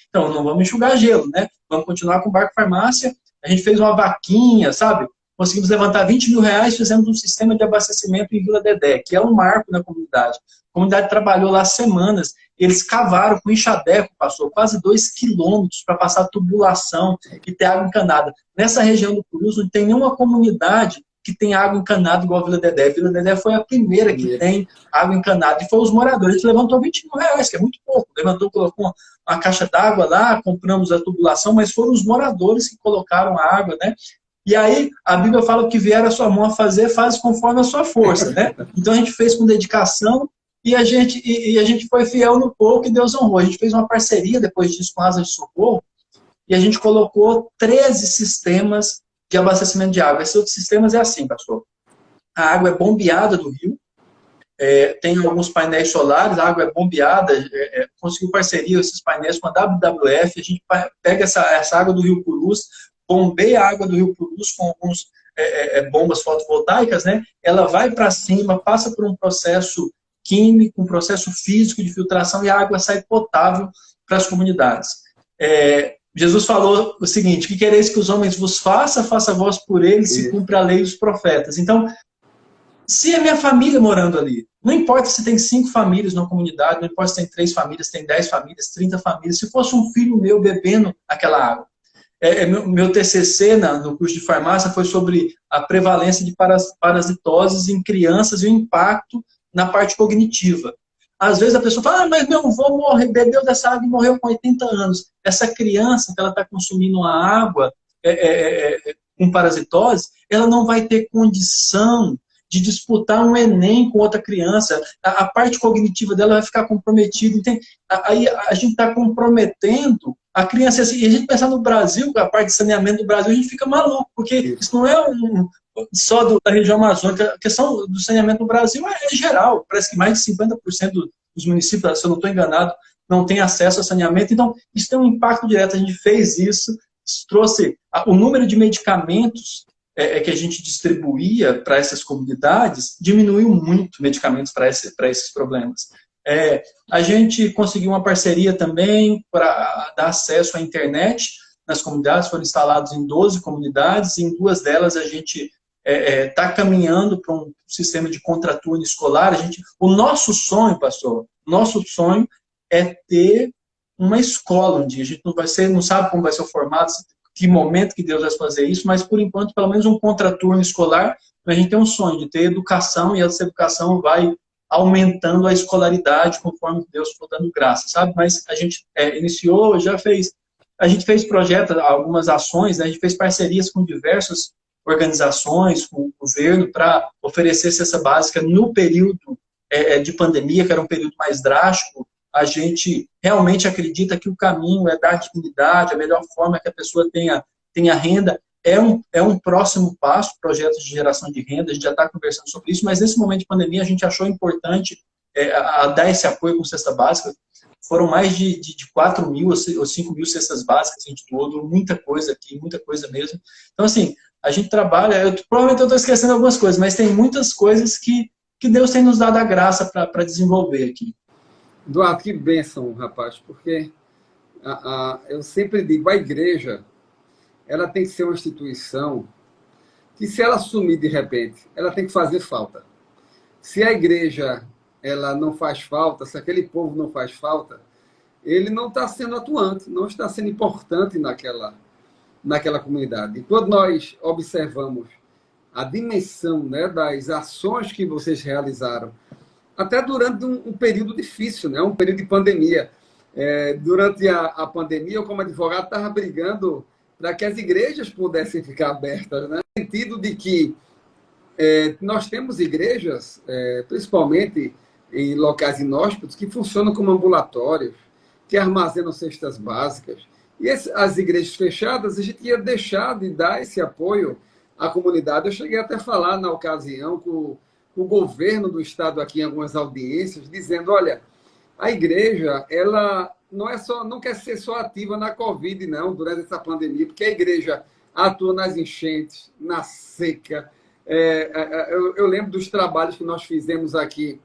Então, não vamos enxugar gelo, né? Vamos continuar com o Barco Farmácia. A gente fez uma vaquinha, sabe? Conseguimos levantar 20 mil reais, fizemos um sistema de abastecimento em Vila Dedé, que é um marco na comunidade. A comunidade trabalhou lá semanas, eles cavaram com enxadeco, passou quase 2 quilômetros para passar tubulação e ter água encanada. Nessa região do Purus não tem nenhuma comunidade que tem água encanada igual a Vila Dedé. Vila Dedé foi a primeira que tem água encanada, e foi os moradores. A gente levantou 20 mil reais, que é muito pouco. Levantou, colocou uma caixa d'água lá, compramos a tubulação, mas foram os moradores que colocaram a água, né? E aí, a Bíblia fala que vier a sua mão a fazer, faz conforme a sua força, né? Então a gente fez com dedicação e a gente foi fiel no pouco e Deus honrou. A gente fez uma parceria depois disso com a Asa de Socorro e a gente colocou 13 sistemas de abastecimento de água. Esses outros sistemas é assim, pastor. A água é bombeada do rio, tem alguns painéis solares, a água é bombeada, conseguiu parceria com esses painéis com a WWF, a gente pega essa água do rio Purus, bombeia a água do rio Purus com alguns bombas fotovoltaicas, né? Ela vai para cima, passa por um processo químico, um processo físico de filtração e a água sai potável para as comunidades. Jesus falou o seguinte: que quereis que os homens vos façam, faça vós por eles, se cumpre a lei dos profetas. Então, se é minha família morando ali, não importa se tem 5 famílias na comunidade, não importa se tem 3 famílias, tem 10 famílias, 30 famílias, se fosse um filho meu bebendo aquela água. Meu TCC no curso de farmácia foi sobre a prevalência de parasitoses em crianças e o impacto na parte cognitiva. Às vezes a pessoa fala, mas meu avô bebeu dessa água e morreu com 80 anos. Essa criança que ela está consumindo uma água com parasitose, ela não vai ter condição de disputar um Enem com outra criança. A parte cognitiva dela vai ficar comprometida. Aí a gente está comprometendo a criança. Assim, e a gente pensar no Brasil, a parte de saneamento do Brasil, a gente fica maluco, porque isso não é só da região amazônica. A questão do saneamento no Brasil é geral. Parece que mais de 50% dos municípios, se eu não estou enganado, não tem acesso a saneamento. Então, isso tem um impacto direto. A gente fez isso trouxe o número de medicamentos que a gente distribuía para essas comunidades, diminuiu muito medicamentos para esses problemas. A gente conseguiu uma parceria também para dar acesso à internet nas comunidades, foram instalados em 12 comunidades, e em 2 delas a gente está caminhando para um sistema de contraturno escolar. O nosso sonho, pastor, nosso sonho é ter uma escola um dia. A gente não sabe como vai ser o formato, que momento que Deus vai fazer isso, mas por enquanto, pelo menos um contraturno escolar, a gente tem um sonho de ter educação, e essa educação vai aumentando a escolaridade conforme Deus for dando graça, sabe? Mas a gente iniciou, a gente fez projetos, algumas ações, né? A gente fez parcerias com diversas organizações, com o governo, para oferecer cesta básica no período de pandemia, que era um período mais drástico. A gente realmente acredita que o caminho é dar dignidade, a melhor forma que a pessoa tenha renda. É um próximo passo, projetos de geração de renda, a gente já está conversando sobre isso, mas nesse momento de pandemia a gente achou importante dar esse apoio com cesta básica. foram mais de 4 mil ou 5 mil cestas básicas que a gente doou, muita coisa aqui, muita coisa mesmo. Então, assim, a gente trabalha, provavelmente eu estou esquecendo algumas coisas, mas tem muitas coisas que Deus tem nos dado a graça para desenvolver aqui. Eduardo, que bênção, rapaz, porque eu sempre digo, a igreja, ela tem que ser uma instituição que, se ela sumir de repente, ela tem que fazer falta. Se a igreja ela não faz falta, se aquele povo não faz falta, ele não está sendo atuante, não está sendo importante naquela comunidade. E quando nós observamos a dimensão, né, das ações que vocês realizaram, até durante um período difícil, né, um período de pandemia. Durante a pandemia, eu, como advogado, estava brigando para que as igrejas pudessem ficar abertas, né, no sentido de que nós temos igrejas, principalmente em locais inóspitos, que funcionam como ambulatórios, que armazenam cestas básicas. E as igrejas fechadas, a gente ia deixar de dar esse apoio à comunidade. Eu cheguei até a falar, na ocasião, com o governo do estado aqui em algumas audiências, dizendo, olha, a igreja, ela não quer ser só ativa na Covid, não, durante essa pandemia, porque a igreja atua nas enchentes, na seca. Eu lembro dos trabalhos que nós fizemos aqui,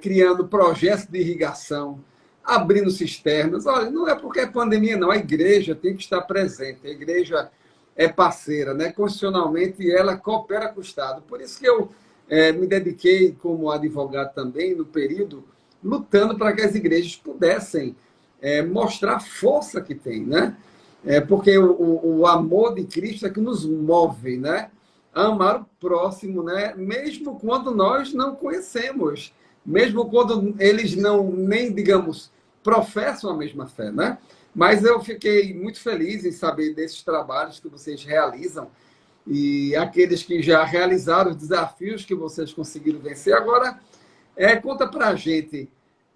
criando projetos de irrigação, abrindo cisternas. Olha, não é porque é pandemia, não. A igreja tem que estar presente. A igreja é parceira, né? Constitucionalmente, ela coopera com o Estado. Por isso que eu me dediquei, como advogado também, no período, lutando para que as igrejas pudessem mostrar a força que tem, né? Porque o amor de Cristo é que nos move, né? A amar o próximo, né? Mesmo quando nós não conhecemos, mesmo quando eles nem, digamos, professam a mesma fé, né? Mas eu fiquei muito feliz em saber desses trabalhos que vocês realizam e aqueles que já realizaram, os desafios que vocês conseguiram vencer. Agora, conta para a gente,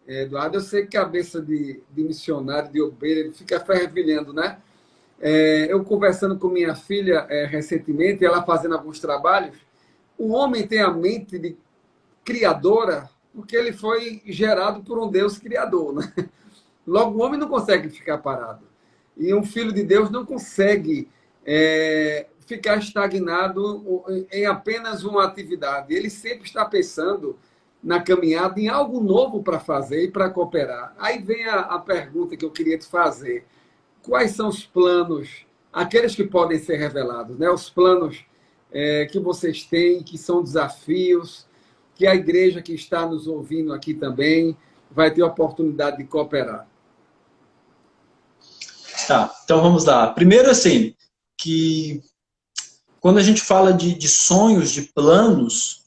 Eduardo, eu sei que cabeça de missionário, de obreiro, ele fica fervilhando, né? Eu conversando com minha filha recentemente, ela fazendo alguns trabalhos, o homem tem a mente de criadora porque ele foi gerado por um Deus criador, né? Logo, o homem não consegue ficar parado. E um filho de Deus não consegue ficar estagnado em apenas uma atividade. Ele sempre está pensando na caminhada em algo novo para fazer e para cooperar. Aí vem a pergunta que eu queria te fazer. Quais são os planos, aqueles que podem ser revelados, né? Os planos que vocês têm, que são desafios, que a igreja que está nos ouvindo aqui também vai ter a oportunidade de cooperar. Tá, então vamos lá. Primeiro, assim, que quando a gente fala de sonhos, de planos,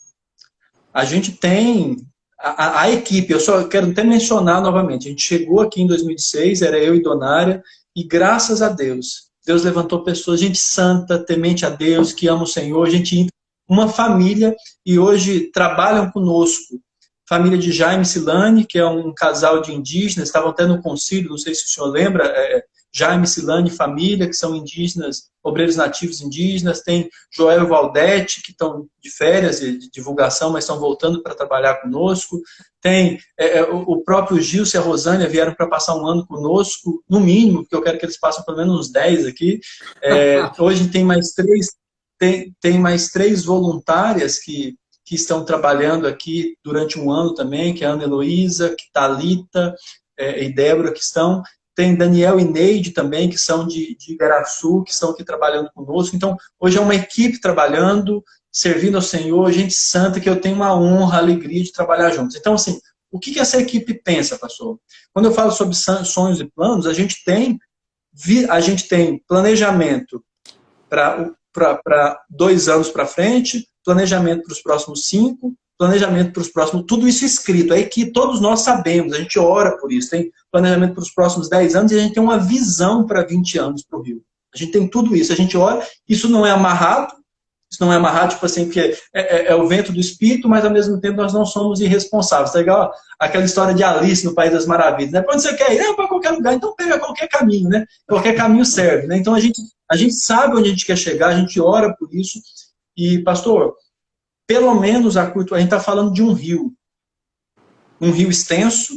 a gente tem a equipe. Eu só quero até mencionar novamente. A gente chegou aqui em 2006, era eu e Donária, e graças a Deus, Deus levantou pessoas, gente santa, temente a Deus, que ama o Senhor, gente, uma família, e hoje trabalham conosco. Família de Jaime e Silane, que é um casal de indígenas, estavam até no concílio, não sei se o senhor lembra, Jaime, Silane e família, que são indígenas, obreiros nativos indígenas. Tem Joel e Valdete, que estão de férias de divulgação, mas estão voltando para trabalhar conosco. Tem o próprio Gilson e a Rosânia vieram para passar um ano conosco, no mínimo, porque eu quero que eles passem pelo menos uns 10 aqui. Hoje tem mais 3 voluntárias que estão trabalhando aqui durante um ano também, que é a Ana Heloísa, que Thalita e Débora, que estão. Tem Daniel e Neide também, que são de Igaraçu, que estão aqui trabalhando conosco. Então, hoje é uma equipe trabalhando, servindo ao Senhor, gente santa, que eu tenho uma honra, alegria de trabalhar juntos. Então, assim, o que essa equipe pensa, pastor? Quando eu falo sobre sonhos e planos, a gente tem planejamento para 2 anos para frente, planejamento para os próximos 5, planejamento para os próximos, tudo isso escrito, aí que todos nós sabemos, a gente ora por isso, tem planejamento para os próximos 10 anos e a gente tem uma visão para 20 anos para o Rio. A gente tem tudo isso, a gente ora, isso não é amarrado, tipo assim, que é o vento do Espírito, mas ao mesmo tempo nós não somos irresponsáveis. Tá igual aquela história de Alice no País das Maravilhas, né? Pra onde você quer ir? Para qualquer lugar, então pega qualquer caminho, né? Qualquer caminho serve, né? Então a gente sabe onde a gente quer chegar, a gente ora por isso. E, pastor, pelo menos a gente está falando de um rio extenso,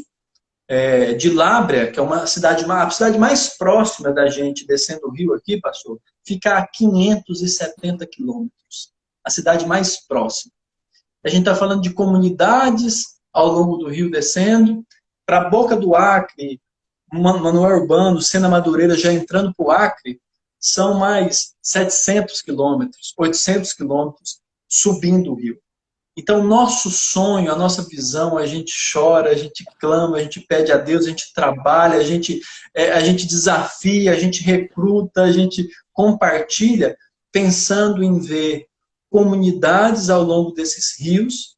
de Lábrea, que é uma cidade, a cidade mais próxima da gente, descendo o rio aqui, pastor, fica a 570 quilômetros. A cidade mais próxima. A gente está falando de comunidades ao longo do rio descendo, para a Boca do Acre, Manoel Urbano, Sena Madureira, já entrando para o Acre, são mais 700 quilômetros, 800 quilômetros subindo o rio. Então, nosso sonho, a nossa visão, a gente chora, a gente clama, a gente pede a Deus, a gente trabalha, a gente desafia, a gente recruta, a gente compartilha, pensando em ver comunidades ao longo desses rios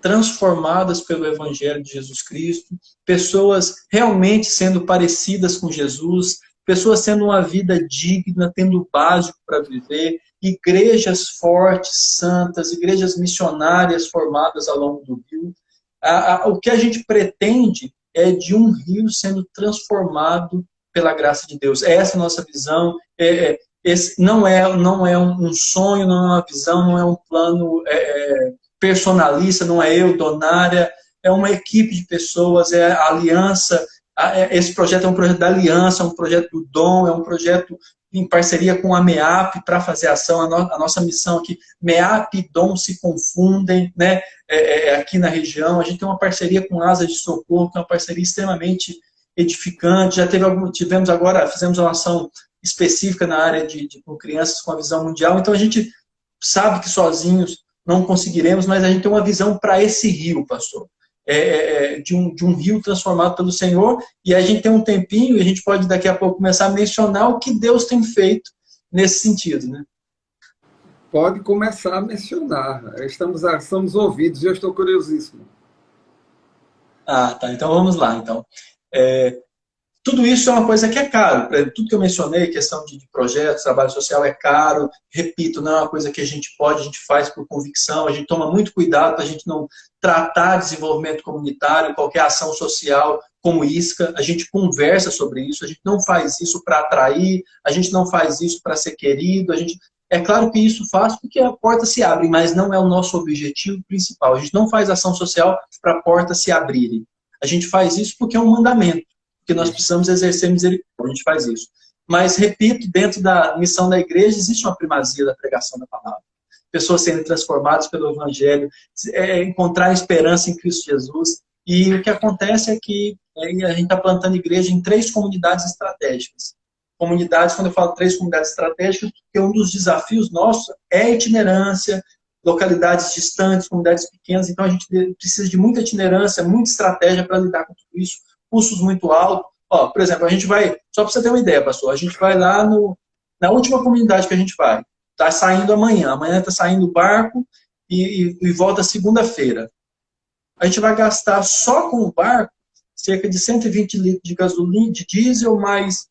transformadas pelo Evangelho de Jesus Cristo, pessoas realmente sendo parecidas com Jesus, pessoas tendo uma vida digna, tendo o básico para viver, igrejas fortes, santas, igrejas missionárias formadas ao longo do rio. O que a gente pretende é de um rio sendo transformado pela graça de Deus. Essa é a nossa visão. Esse não é um sonho, não é uma visão, não é um plano personalista, não é eu, Donária, é uma equipe de pessoas, é a aliança. Esse projeto é um projeto da aliança, é um projeto do dom, é um projeto em parceria com a MEAP para fazer ação. A nossa missão aqui, MEAP e dom se confundem, né? Aqui na região. A gente tem uma parceria com Asas de Socorro, que é uma parceria extremamente edificante. Fizemos uma ação específica na área com crianças com a visão mundial. Então a gente sabe que sozinhos não conseguiremos, mas a gente tem uma visão para esse rio, pastor. De um rio transformado pelo Senhor, e a gente tem um tempinho, e a gente pode daqui a pouco começar a mencionar o que Deus tem feito nesse sentido, né? Pode começar a mencionar. Estamos ouvidos, e eu estou curiosíssimo. Tá. Então vamos lá. Então, tudo isso é uma coisa que é caro. Tudo que eu mencionei, questão de projetos, trabalho social é caro. Repito, não é uma coisa que a gente faz por convicção. A gente toma muito cuidado para a gente não tratar desenvolvimento comunitário, qualquer ação social como isca. A gente conversa sobre isso. A gente não faz isso para atrair. A gente não faz isso para ser querido. É claro que isso faz porque a porta se abre, mas não é o nosso objetivo principal. A gente não faz ação social para a porta se abrirem. A gente faz isso porque é um mandamento. Porque nós precisamos exercer misericórdia, a gente faz isso. Mas, repito, dentro da missão da igreja existe uma primazia da pregação da palavra. Pessoas sendo transformadas pelo Evangelho, encontrar esperança em Cristo Jesus. E o que acontece é que a gente está plantando igreja em 3 comunidades estratégicas. Quando eu falo 3 comunidades estratégicas, porque um dos desafios nossos é a itinerância, localidades distantes, comunidades pequenas. Então, a gente precisa de muita itinerância, muita estratégia para lidar com tudo isso. Custos muito altos. Por exemplo, a gente vai, só para você ter uma ideia, pastor, a gente vai lá na última comunidade que a gente vai. Está saindo amanhã está saindo o barco e volta segunda-feira. A gente vai gastar só com o barco cerca de 120 litros de gasolina, de diesel, mais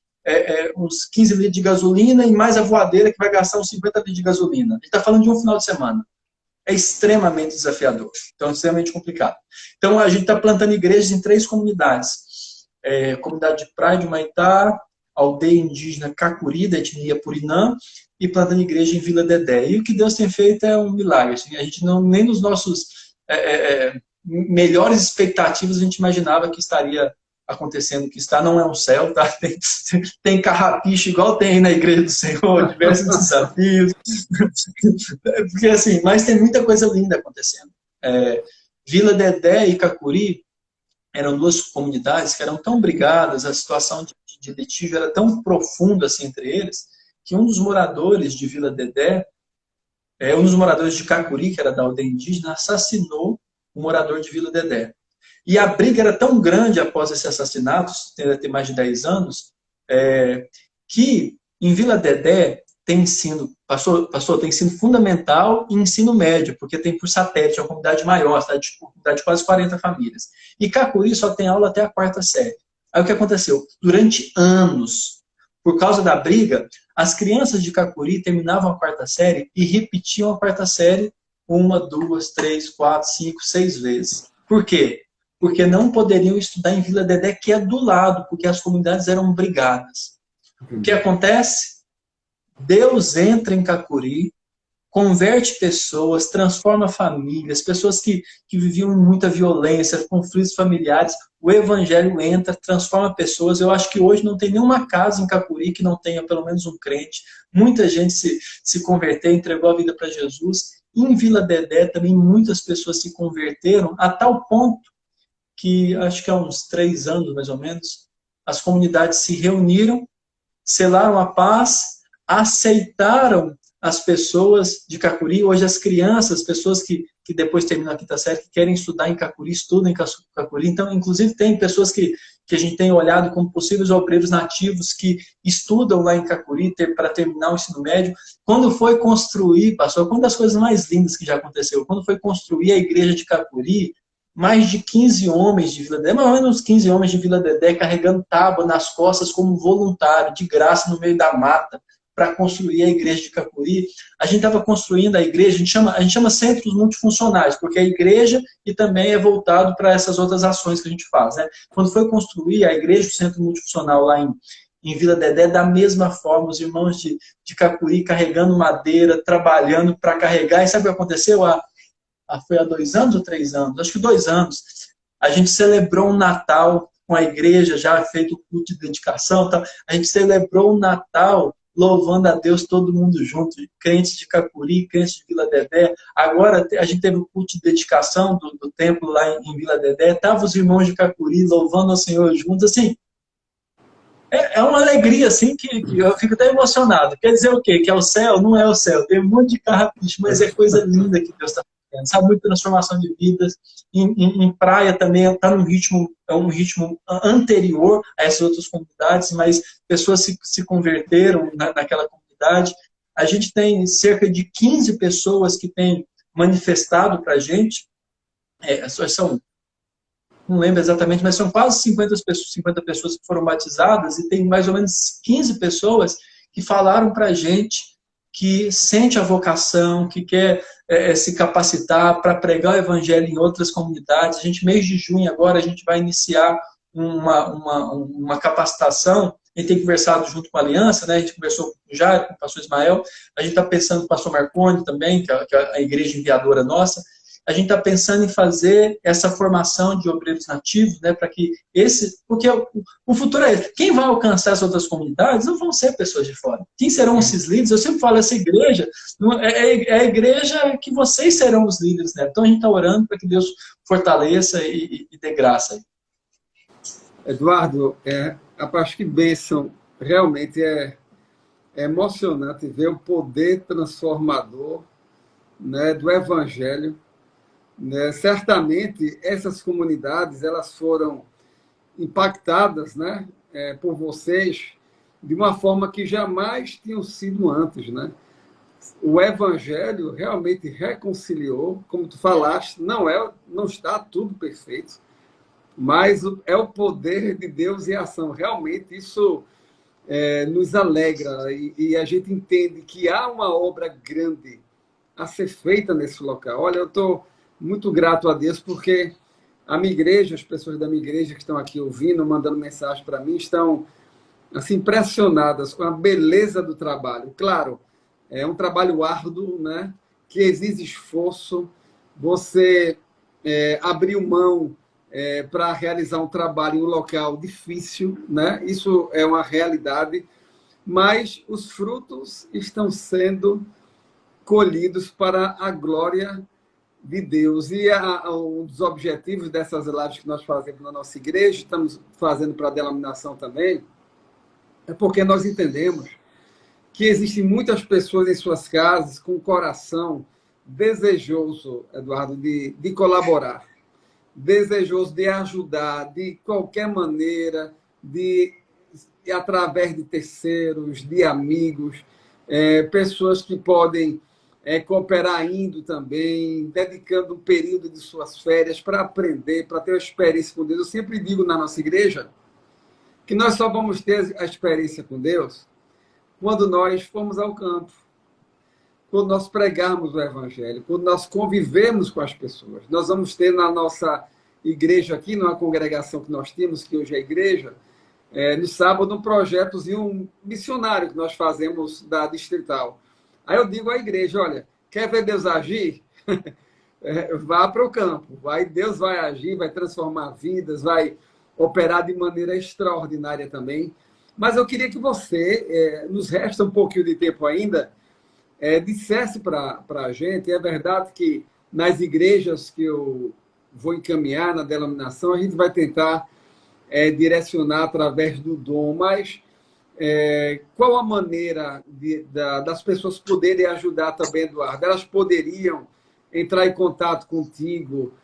uns 15 litros de gasolina e mais a voadeira que vai gastar uns 50 litros de gasolina. A gente está falando de um final de semana. É extremamente desafiador. Então, é extremamente complicado. Então, a gente está plantando igrejas em 3 comunidades. Comunidade de Praia de Humaitá, aldeia indígena Cacuri, da etnia Purinã, e plantando igreja em Vila Dedé. E o que Deus tem feito é um milagre. Assim, a gente nem nos nossos melhores expectativas a gente imaginava que estaria acontecendo, que está, não é um céu, tá? Tem carrapicho igual tem na igreja do Senhor, diversos desafios. Porque assim, mas tem muita coisa linda acontecendo. Vila Dedé e Cacuri eram 2 comunidades que eram tão brigadas, a situação de litígio era tão profunda assim, entre eles, que um dos moradores de Vila Dedé, um dos moradores de Cacuri, que era da aldeia indígena, assassinou o morador de Vila Dedé. E a briga era tão grande após esse assassinato, deve ter mais de 10 anos, que em Vila Dedé tem ensino, tem ensino fundamental e ensino médio, porque tem por satélite, é uma comunidade maior, comunidade de quase 40 famílias. E Cacuri só tem aula até a 4ª série. Aí o que aconteceu? Durante anos, por causa da briga, as crianças de Cacuri terminavam a 4ª série e repetiam a 4ª série 1, 2, 3, 4, 5, 6 vezes. Por quê? Porque não poderiam estudar em Vila Dedé, que é do lado, porque as comunidades eram brigadas. O que acontece? Deus entra em Cacuri converte pessoas, transforma famílias, pessoas que viviam muita violência, conflitos familiares. O evangelho entra, transforma pessoas. Eu acho que hoje não tem nenhuma casa em Cacuri que não tenha pelo menos um crente. Muita gente se converteu, entregou a vida para Jesus. Em Vila Dedé também muitas pessoas se converteram, a tal ponto que, acho que há uns 3 anos mais ou menos, as comunidades se reuniram, selaram a paz, aceitaram as pessoas de Cacuri. Hoje as crianças, pessoas que depois terminam a quinta série, que querem estudar em Cacuri, estudam em Cacuri. Então, inclusive, tem pessoas que a gente tem olhado como possíveis obreiros nativos que estudam lá em Cacuri para terminar o ensino médio. Quando foi construir, pastor, uma das coisas mais lindas que já aconteceu, quando foi construir a igreja de Cacuri, mais de 15 homens de Vila Dedé, mais ou menos 15 homens de Vila Dedé, carregando tábua nas costas como voluntário, de graça, no meio da mata, para construir a igreja de Cacuri. A gente estava construindo a igreja, a gente chama centros multifuncionais, porque é igreja e também é voltado para essas outras ações que a gente faz. Né? Quando foi construir a igreja, o centro multifuncional lá em Vila Dedé, da mesma forma, os irmãos de Cacuri carregando madeira, trabalhando para carregar. E sabe o que aconteceu? Foi há 2 anos ou 3 anos? Acho que 2 anos. A gente celebrou um Natal com a igreja, já feito o culto de dedicação. Tá? A gente celebrou o Natal louvando a Deus, todo mundo junto, crentes de Cacuri, crentes de Vila Dedé. Agora a gente teve o culto de dedicação do templo lá em Vila Dedé. Estavam os irmãos de Cacuri louvando ao Senhor juntos. Assim, é uma alegria, assim, que eu fico até emocionado. Quer dizer o quê? Que é o céu? Não é o céu. Tem um monte de carrapicho, mas é coisa linda que Deus está fazendo. Sabe, muita transformação de vidas. Em praia também está num ritmo, é um ritmo anterior a essas outras comunidades, mas pessoas se converteram naquela comunidade. A gente tem cerca de 15 pessoas que têm manifestado para a gente. São, não lembro exatamente, mas são quase 50 pessoas que foram batizadas, e tem mais ou menos 15 pessoas que falaram para a gente que sente a vocação, que quer se capacitar para pregar o evangelho em outras comunidades. A gente, mês de junho agora, a gente vai iniciar uma capacitação. A gente tem conversado junto com a Aliança, né? A gente conversou com o Jair, com o pastor Ismael, a gente está pensando com o pastor Marconi também, que é a igreja enviadora nossa. A gente está pensando em fazer essa formação de obreiros nativos, né, para que porque o futuro é esse. Quem vai alcançar as outras comunidades não vão ser pessoas de fora. Quem serão esses líderes? Eu sempre falo, essa igreja é a igreja que vocês serão os líderes, né? Então a gente está orando para que Deus fortaleça e dê graça. Eduardo, acho que bênção, realmente é emocionante ver o poder transformador, né, do evangelho. Certamente essas comunidades elas foram impactadas, né, por vocês de uma forma que jamais tinham sido antes, né? O evangelho realmente reconciliou, como tu falaste, não está tudo perfeito, mas é o poder de Deus em ação. Realmente isso nos alegra, e a gente entende que há uma obra grande a ser feita nesse local. Olha, eu estou muito grato a Deus, porque a minha igreja, as pessoas da minha igreja que estão aqui ouvindo, mandando mensagem para mim, estão assim, impressionadas com a beleza do trabalho. Claro, é um trabalho árduo, né, que exige esforço. Você abriu mão para realizar um trabalho em um local difícil, né? Isso é uma realidade, mas os frutos estão sendo colhidos para a glória de Deus. E um dos objetivos dessas lives que nós fazemos na nossa igreja, estamos fazendo para a denominação também, é porque nós entendemos que existem muitas pessoas em suas casas com o coração desejoso, Eduardo, de colaborar, desejoso de ajudar de qualquer maneira, através de terceiros, de amigos, pessoas que podem cooperar indo também, dedicando um período de suas férias para aprender, para ter uma experiência com Deus. Eu sempre digo na nossa igreja que nós só vamos ter a experiência com Deus quando nós formos ao campo, quando nós pregarmos o evangelho, quando nós convivemos com as pessoas. Nós vamos ter na nossa igreja aqui, numa congregação que nós temos, que hoje é igreja, no sábado, um projetozinho missionário que nós fazemos da Distrital. Aí eu digo à igreja, olha, quer ver Deus agir? Vá para o campo. Deus vai agir, vai transformar vidas, vai operar de maneira extraordinária também. Mas eu queria que você, nos resta um pouquinho de tempo ainda, dissesse para a gente, é verdade que nas igrejas que eu vou encaminhar na denominação, a gente vai tentar direcionar através do dom, mas qual a maneira das pessoas poderem ajudar também, Eduardo? Elas poderiam entrar em contato contigo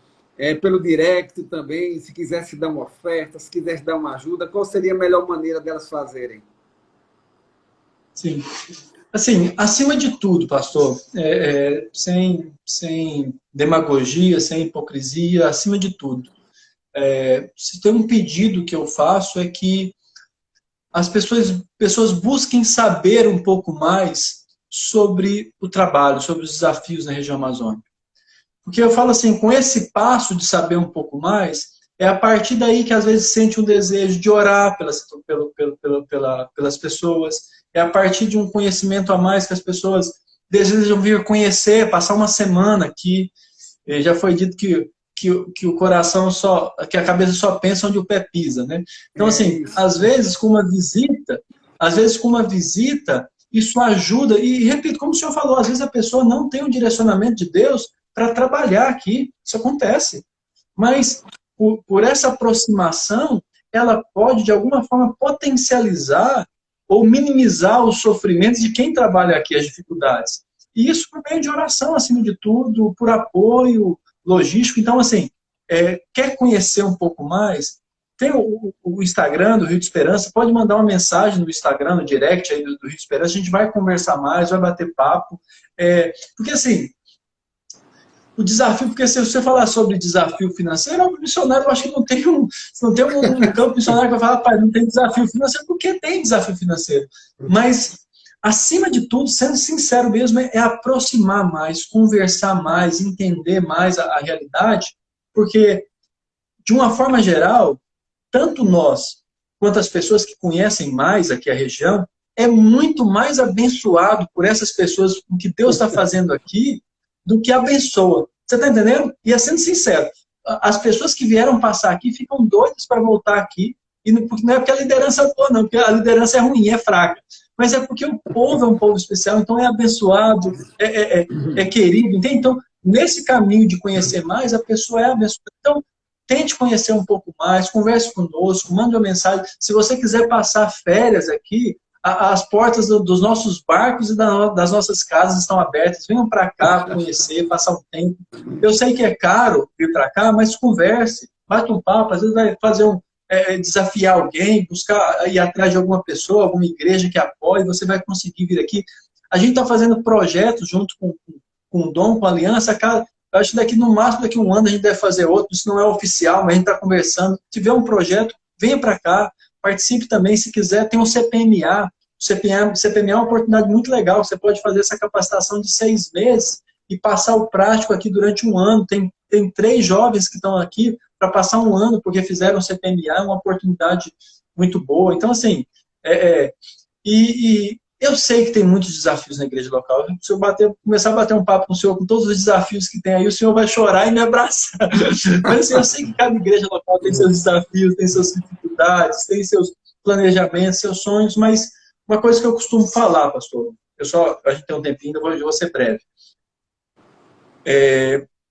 pelo direct também, se quisesse dar uma oferta, se quisesse dar uma ajuda, qual seria a melhor maneira delas fazerem? Sim. Assim, acima de tudo, pastor, sem demagogia, sem hipocrisia, acima de tudo, se tem um pedido que eu faço é que as pessoas busquem saber um pouco mais sobre o trabalho, sobre os desafios na região amazônica. Porque eu falo assim, com esse passo de saber um pouco mais, é a partir daí que às vezes sente um desejo de orar pelas pessoas, é a partir de um conhecimento a mais que as pessoas desejam vir conhecer, passar uma semana aqui. Já foi dito que o coração que a cabeça só pensa onde o pé pisa, né? Então, assim, às vezes com uma visita, isso ajuda, e repito, como o senhor falou, às vezes a pessoa não tem um direcionamento de Deus para trabalhar aqui, isso acontece. Mas, por essa aproximação, ela pode, de alguma forma, potencializar ou minimizar os sofrimentos de quem trabalha aqui, as dificuldades. E isso por meio de oração, acima de tudo, por apoio logístico. Então, assim, quer conhecer um pouco mais? Tem o Instagram do Rio de Esperança, pode mandar uma mensagem no Instagram, no direct aí do Rio de Esperança, a gente vai conversar mais, vai bater papo. Porque, assim, o desafio, porque se você falar sobre desafio financeiro, o missionário, eu acho que não tem um campo missionário que vai falar, pai, não tem desafio financeiro, porque tem desafio financeiro. Mas, acima de tudo, sendo sincero mesmo, é aproximar mais, conversar mais, entender mais a realidade, porque, de uma forma geral, tanto nós, quanto as pessoas que conhecem mais aqui a região, é muito mais abençoado por essas pessoas, o que Deus está fazendo aqui, do que abençoa. Você está entendendo? E sendo sincero, as pessoas que vieram passar aqui ficam doidas para voltar aqui, e não é porque a liderança é boa, não, porque a liderança é ruim, é fraca. Mas é porque o povo é um povo especial, então é abençoado, é querido. Entende? Então, nesse caminho de conhecer mais, a pessoa é abençoada. Então, tente conhecer um pouco mais, converse conosco, mande uma mensagem. Se você quiser passar férias aqui, as portas dos nossos barcos e das nossas casas estão abertas. Venham para cá conhecer, passar um tempo. Eu sei que é caro vir para cá, mas converse, bate um papo, às vezes vai fazer desafiar alguém, buscar ir atrás de alguma pessoa, alguma igreja que apoie, você vai conseguir vir aqui. A gente está fazendo projetos junto com o Dom, com a Aliança. Cara, eu acho que no máximo daqui a um ano a gente deve fazer outro, isso não é oficial, mas a gente está conversando. Se tiver um projeto, venha para cá, participe também, se quiser, tem um CPMA. O CPMA é uma oportunidade muito legal, você pode fazer essa capacitação de 6 meses e passar o prático aqui durante um ano. Tem 3 jovens que estão aqui para passar um ano, porque fizeram o CPMA, é uma oportunidade muito boa. Então, assim, e eu sei que tem muitos desafios na igreja local. Se eu começar a bater um papo com o senhor, com todos os desafios que tem aí, o senhor vai chorar e me abraçar. Mas assim, eu sei que cada igreja local tem seus desafios, tem suas dificuldades, tem seus planejamentos, seus sonhos, mas uma coisa que eu costumo falar, pastor, a gente tem um tempinho, eu vou ser breve.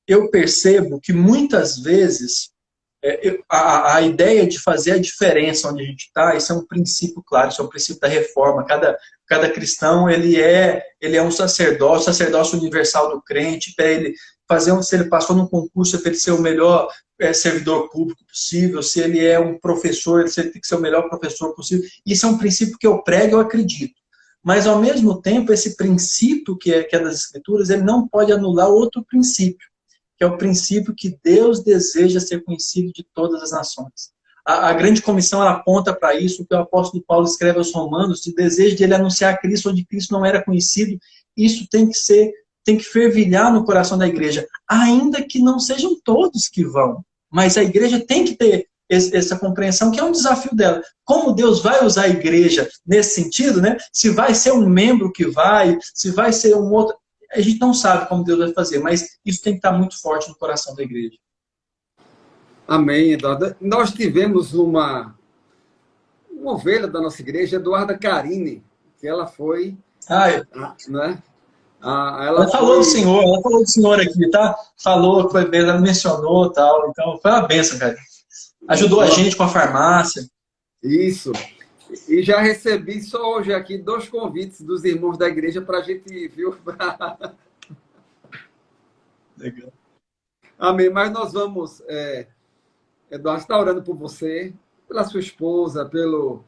Eu percebo que muitas vezes a ideia de fazer a diferença onde a gente está, isso é um princípio claro, isso é um princípio da reforma. Cada cristão, ele é um sacerdócio universal do crente, para ele se ele passou num concurso, para ele ser o melhor servidor público possível, se ele é um professor, ele tem que ser o melhor professor possível. Isso é um princípio que eu prego, eu acredito. Mas, ao mesmo tempo, esse princípio que é das Escrituras, ele não pode anular outro princípio, que é o princípio que Deus deseja ser conhecido de todas as nações. A grande comissão, ela aponta para isso, que o apóstolo Paulo escreve aos Romanos, de desejo de ele anunciar Cristo onde Cristo não era conhecido. Isso tem que fervilhar no coração da igreja, ainda que não sejam todos que vão. Mas a igreja tem que ter essa compreensão, que é um desafio dela. Como Deus vai usar a igreja nesse sentido, né? Se vai ser um membro que vai, se vai ser um outro... a gente não sabe como Deus vai fazer, mas isso tem que estar muito forte no coração da igreja. Amém, Eduardo. Nós tivemos uma ovelha da nossa igreja, Eduarda Carine, que ela foi, né? Ela falou do senhor aqui, tá? Falou, foi bem, ela mencionou tal. Então, foi uma bênção, cara. Ajudou a gente com a farmácia. Isso. E já recebi só hoje aqui 2 convites dos irmãos da igreja para a gente ir, viu? Legal. Amém. Mas nós vamos, Eduardo, está orando por você, pela sua esposa, pelo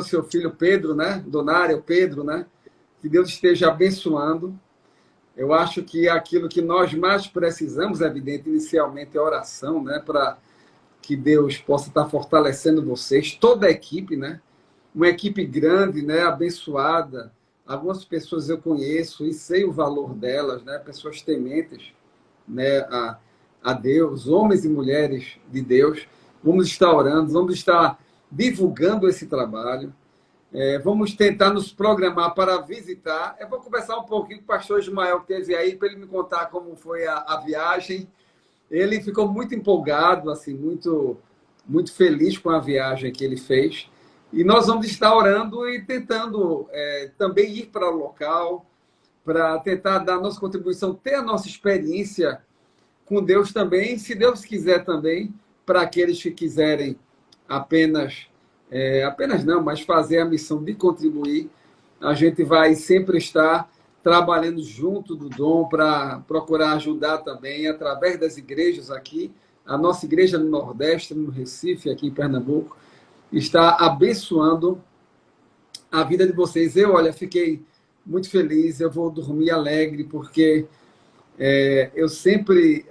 seu filho Pedro, né? Donário, Pedro, né? Que Deus esteja abençoando. Eu acho que aquilo que nós mais precisamos, é evidente, inicialmente é oração, né? Para que Deus possa estar fortalecendo vocês, toda a equipe, né? Uma equipe grande, né? Abençoada. Algumas pessoas eu conheço e sei o valor delas, né? Pessoas tementes, né? A Deus, homens e mulheres de Deus. Vamos estar orando, vamos estar divulgando esse trabalho. Vamos tentar nos programar para visitar. Eu vou conversar um pouquinho com o pastor Ismael, que esteve aí, para ele me contar como foi a viagem. Ele ficou muito empolgado, assim, muito, muito feliz com a viagem que ele fez. E nós vamos estar orando e tentando também ir para o local, para tentar dar a nossa contribuição, ter a nossa experiência com Deus também, se Deus quiser também, para aqueles que quiserem apenas não, mas fazer a missão de contribuir. A gente vai sempre estar trabalhando junto do Dom para procurar ajudar também, através das igrejas aqui. A nossa igreja no Nordeste, no Recife, aqui em Pernambuco, está abençoando a vida de vocês. Olha, fiquei muito feliz, eu vou dormir alegre, porque eu sempre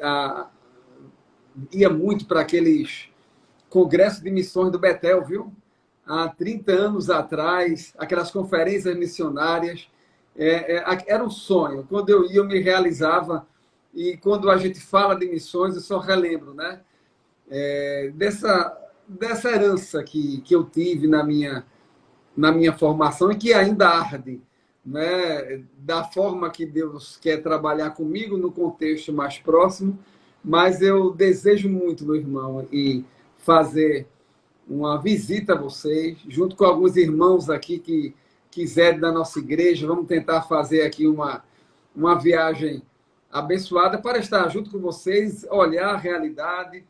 ia muito para aqueles congressos de missões do Betel, viu? Há 30 anos atrás, aquelas conferências missionárias, era um sonho. Quando eu ia, eu me realizava. E quando a gente fala de missões, eu só relembro, né? Dessa herança que eu tive na minha formação e que ainda arde, né? Da forma que Deus quer trabalhar comigo no contexto mais próximo. Mas eu desejo muito, meu irmão, e fazer uma visita a vocês, junto com alguns irmãos aqui que quiserem da nossa igreja. Vamos tentar fazer aqui uma viagem abençoada para estar junto com vocês, olhar a realidade,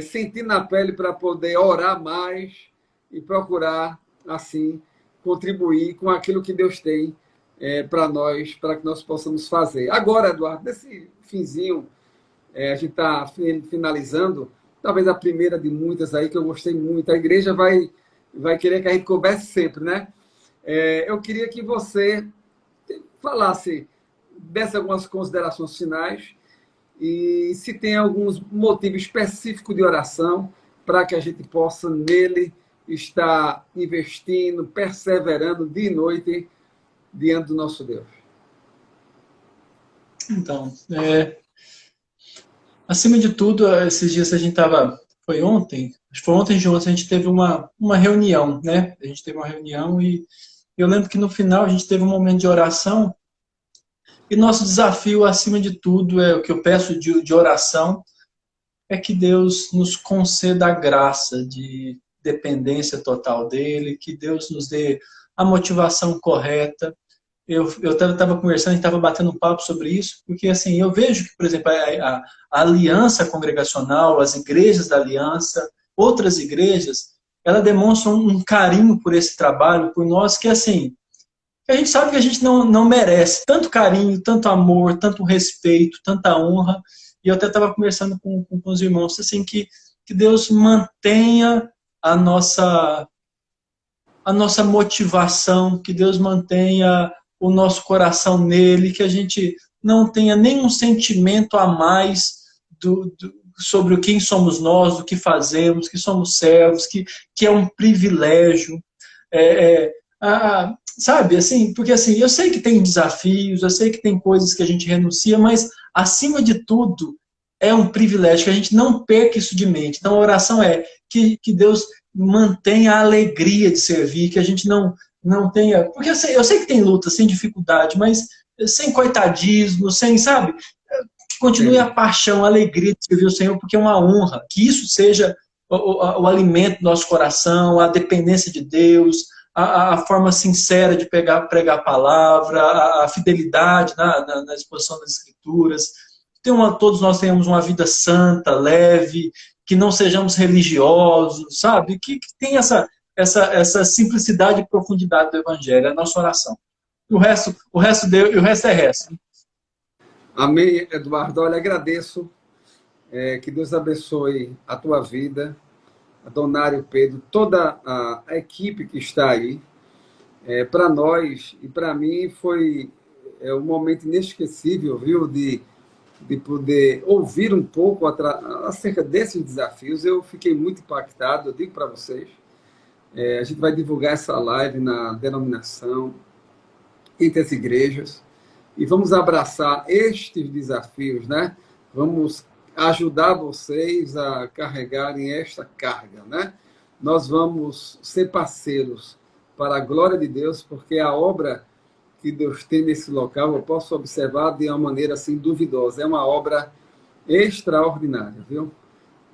sentir na pele para poder orar mais e procurar, assim, contribuir com aquilo que Deus tem para nós, para que nós possamos fazer. Agora, Eduardo, nesse finzinho, a gente está finalizando, talvez a primeira de muitas aí, que eu gostei muito. A igreja vai querer que a gente converse sempre, né? Eu queria que você falasse, desse algumas considerações finais e se tem alguns motivos específicos de oração para que a gente possa nele estar investindo, perseverando dia e noite diante do nosso Deus. Então, acima de tudo, esses dias a gente estava... Foi ontem? Acho que foi ontem de ontem, a gente teve uma reunião, né? A gente teve uma reunião e eu lembro que no final a gente teve um momento de oração e nosso desafio, acima de tudo, o que eu peço de oração, é que Deus nos conceda a graça de dependência total dEle, que Deus nos dê a motivação correta. Eu estava conversando, a gente estava batendo um papo sobre isso, porque assim, eu vejo que, por exemplo, a aliança congregacional, as igrejas da aliança, outras igrejas, elas demonstram um carinho por esse trabalho, por nós, que assim, a gente sabe que a gente não merece tanto carinho, tanto amor, tanto respeito, tanta honra. E eu até estava conversando com os irmãos, assim, que Deus mantenha a nossa motivação, que Deus mantenha o nosso coração nele, que a gente não tenha nenhum sentimento a mais sobre quem somos nós, do que fazemos, que somos servos, que é um privilégio. Sabe, assim, porque assim, eu sei que tem desafios, eu sei que tem coisas que a gente renuncia, mas acima de tudo é um privilégio, que a gente não perca isso de mente. Então a oração é que Deus mantenha a alegria de servir, que a gente não tenha... Porque eu sei que tem luta, sem dificuldade, mas sem coitadismo, sem, sabe? Que continue a paixão, a alegria de servir o Senhor, porque é uma honra. Que isso seja o alimento do nosso coração, a dependência de Deus, a forma sincera de pregar a palavra, a fidelidade na exposição das Escrituras. Todos nós tenhamos uma vida santa, leve, que não sejamos religiosos, sabe? Que tem essa simplicidade e profundidade do Evangelho, é a nossa oração. O resto é resto. Amém, Eduardo. Olha, agradeço. Que Deus abençoe a tua vida, a Donário, Pedro, toda a equipe que está aí. Para nós e para mim foi um momento inesquecível, viu, de poder ouvir um pouco acerca desses desafios. Eu fiquei muito impactado, eu digo para vocês. A gente vai divulgar essa live na denominação, entre as igrejas, e vamos abraçar estes desafios, né? Vamos ajudar vocês a carregarem esta carga, né? Nós vamos ser parceiros para a glória de Deus, porque a obra que Deus tem nesse local, eu posso observar de uma maneira assim duvidosa, é uma obra extraordinária, viu?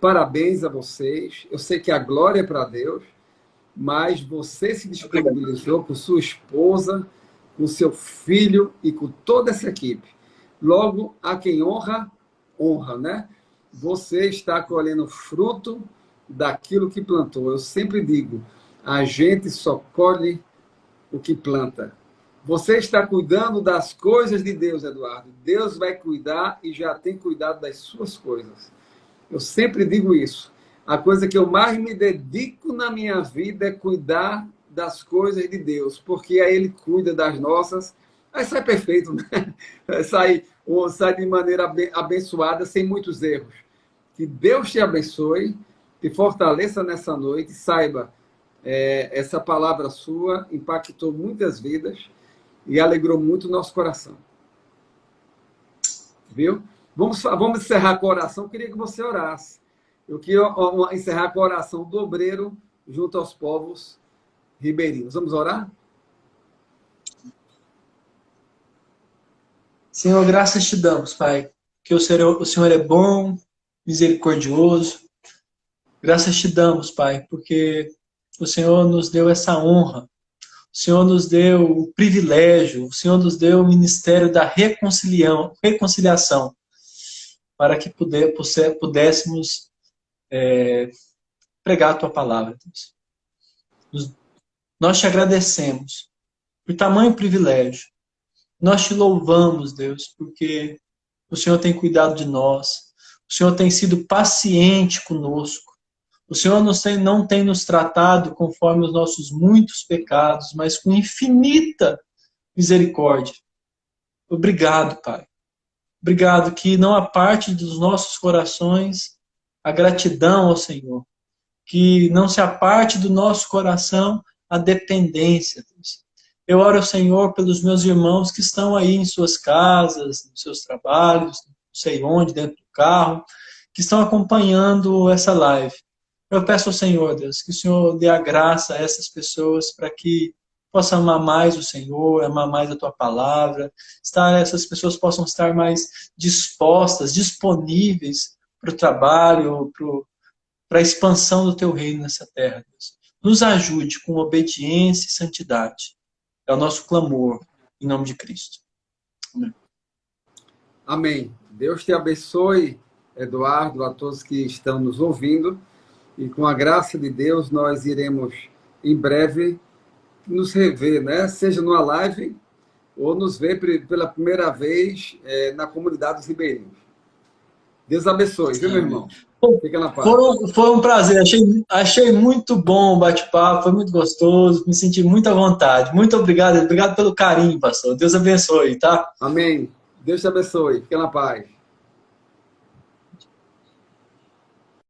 Parabéns a vocês. Eu sei que a glória é para Deus, mas você se disponibilizou com sua esposa, com seu filho e com toda essa equipe. Logo, a quem honra, honra, né? Você está colhendo fruto daquilo que plantou. Eu sempre digo, a gente só colhe o que planta. Você está cuidando das coisas de Deus, Eduardo. Deus vai cuidar e já tem cuidado das suas coisas. Eu sempre digo isso. A coisa que eu mais me dedico na minha vida é cuidar das coisas de Deus, porque aí Ele cuida das nossas. Aí sai perfeito, né? Sai de maneira abençoada, sem muitos erros. Que Deus te abençoe, te fortaleça nessa noite, saiba, essa palavra sua impactou muitas vidas e alegrou muito o nosso coração. Viu? Vamos encerrar com a oração. Eu queria que você orasse. Eu queria encerrar com a oração do obreiro junto aos povos ribeirinhos. Vamos orar? Senhor, graças te damos, Pai, que o Senhor é bom, misericordioso. Graças te damos, Pai, porque o Senhor nos deu essa honra. O Senhor nos deu o privilégio, o Senhor nos deu o ministério da reconciliação, para que pudéssemos pregar a Tua palavra, Deus. Nós te agradecemos por tamanho privilégio. Nós te louvamos, Deus, porque o Senhor tem cuidado de nós. O Senhor tem sido paciente conosco. O Senhor não tem nos tratado conforme os nossos muitos pecados, mas com infinita misericórdia. Obrigado, Pai. Obrigado que não aparte dos nossos corações a gratidão ao Senhor. Que não se aparte do nosso coração a dependência, Deus. Eu oro ao Senhor pelos meus irmãos que estão aí em suas casas, nos seus trabalhos, não sei onde, dentro do carro, que estão acompanhando essa live. Eu peço ao Senhor, Deus, que o Senhor dê a graça a essas pessoas para que possam amar mais o Senhor, amar mais a Tua palavra, essas pessoas possam estar mais dispostas, disponíveis para o trabalho, para a expansão do Teu reino nessa terra, Deus. Nos ajude com obediência e santidade. É o nosso clamor, em nome de Cristo. Amém. Amém. Deus te abençoe, Eduardo, a todos que estão nos ouvindo. E com a graça de Deus, nós iremos, em breve, nos rever, né? Seja numa live ou nos ver pela primeira vez na comunidade dos ribeirinhos. Deus abençoe, viu, meu irmão? Fica na paz. Foi um prazer. Achei muito bom o bate-papo, foi muito gostoso, me senti muito à vontade. Muito obrigado. Obrigado pelo carinho, pastor. Deus abençoe, tá? Amém. Deus te abençoe. Fica na paz.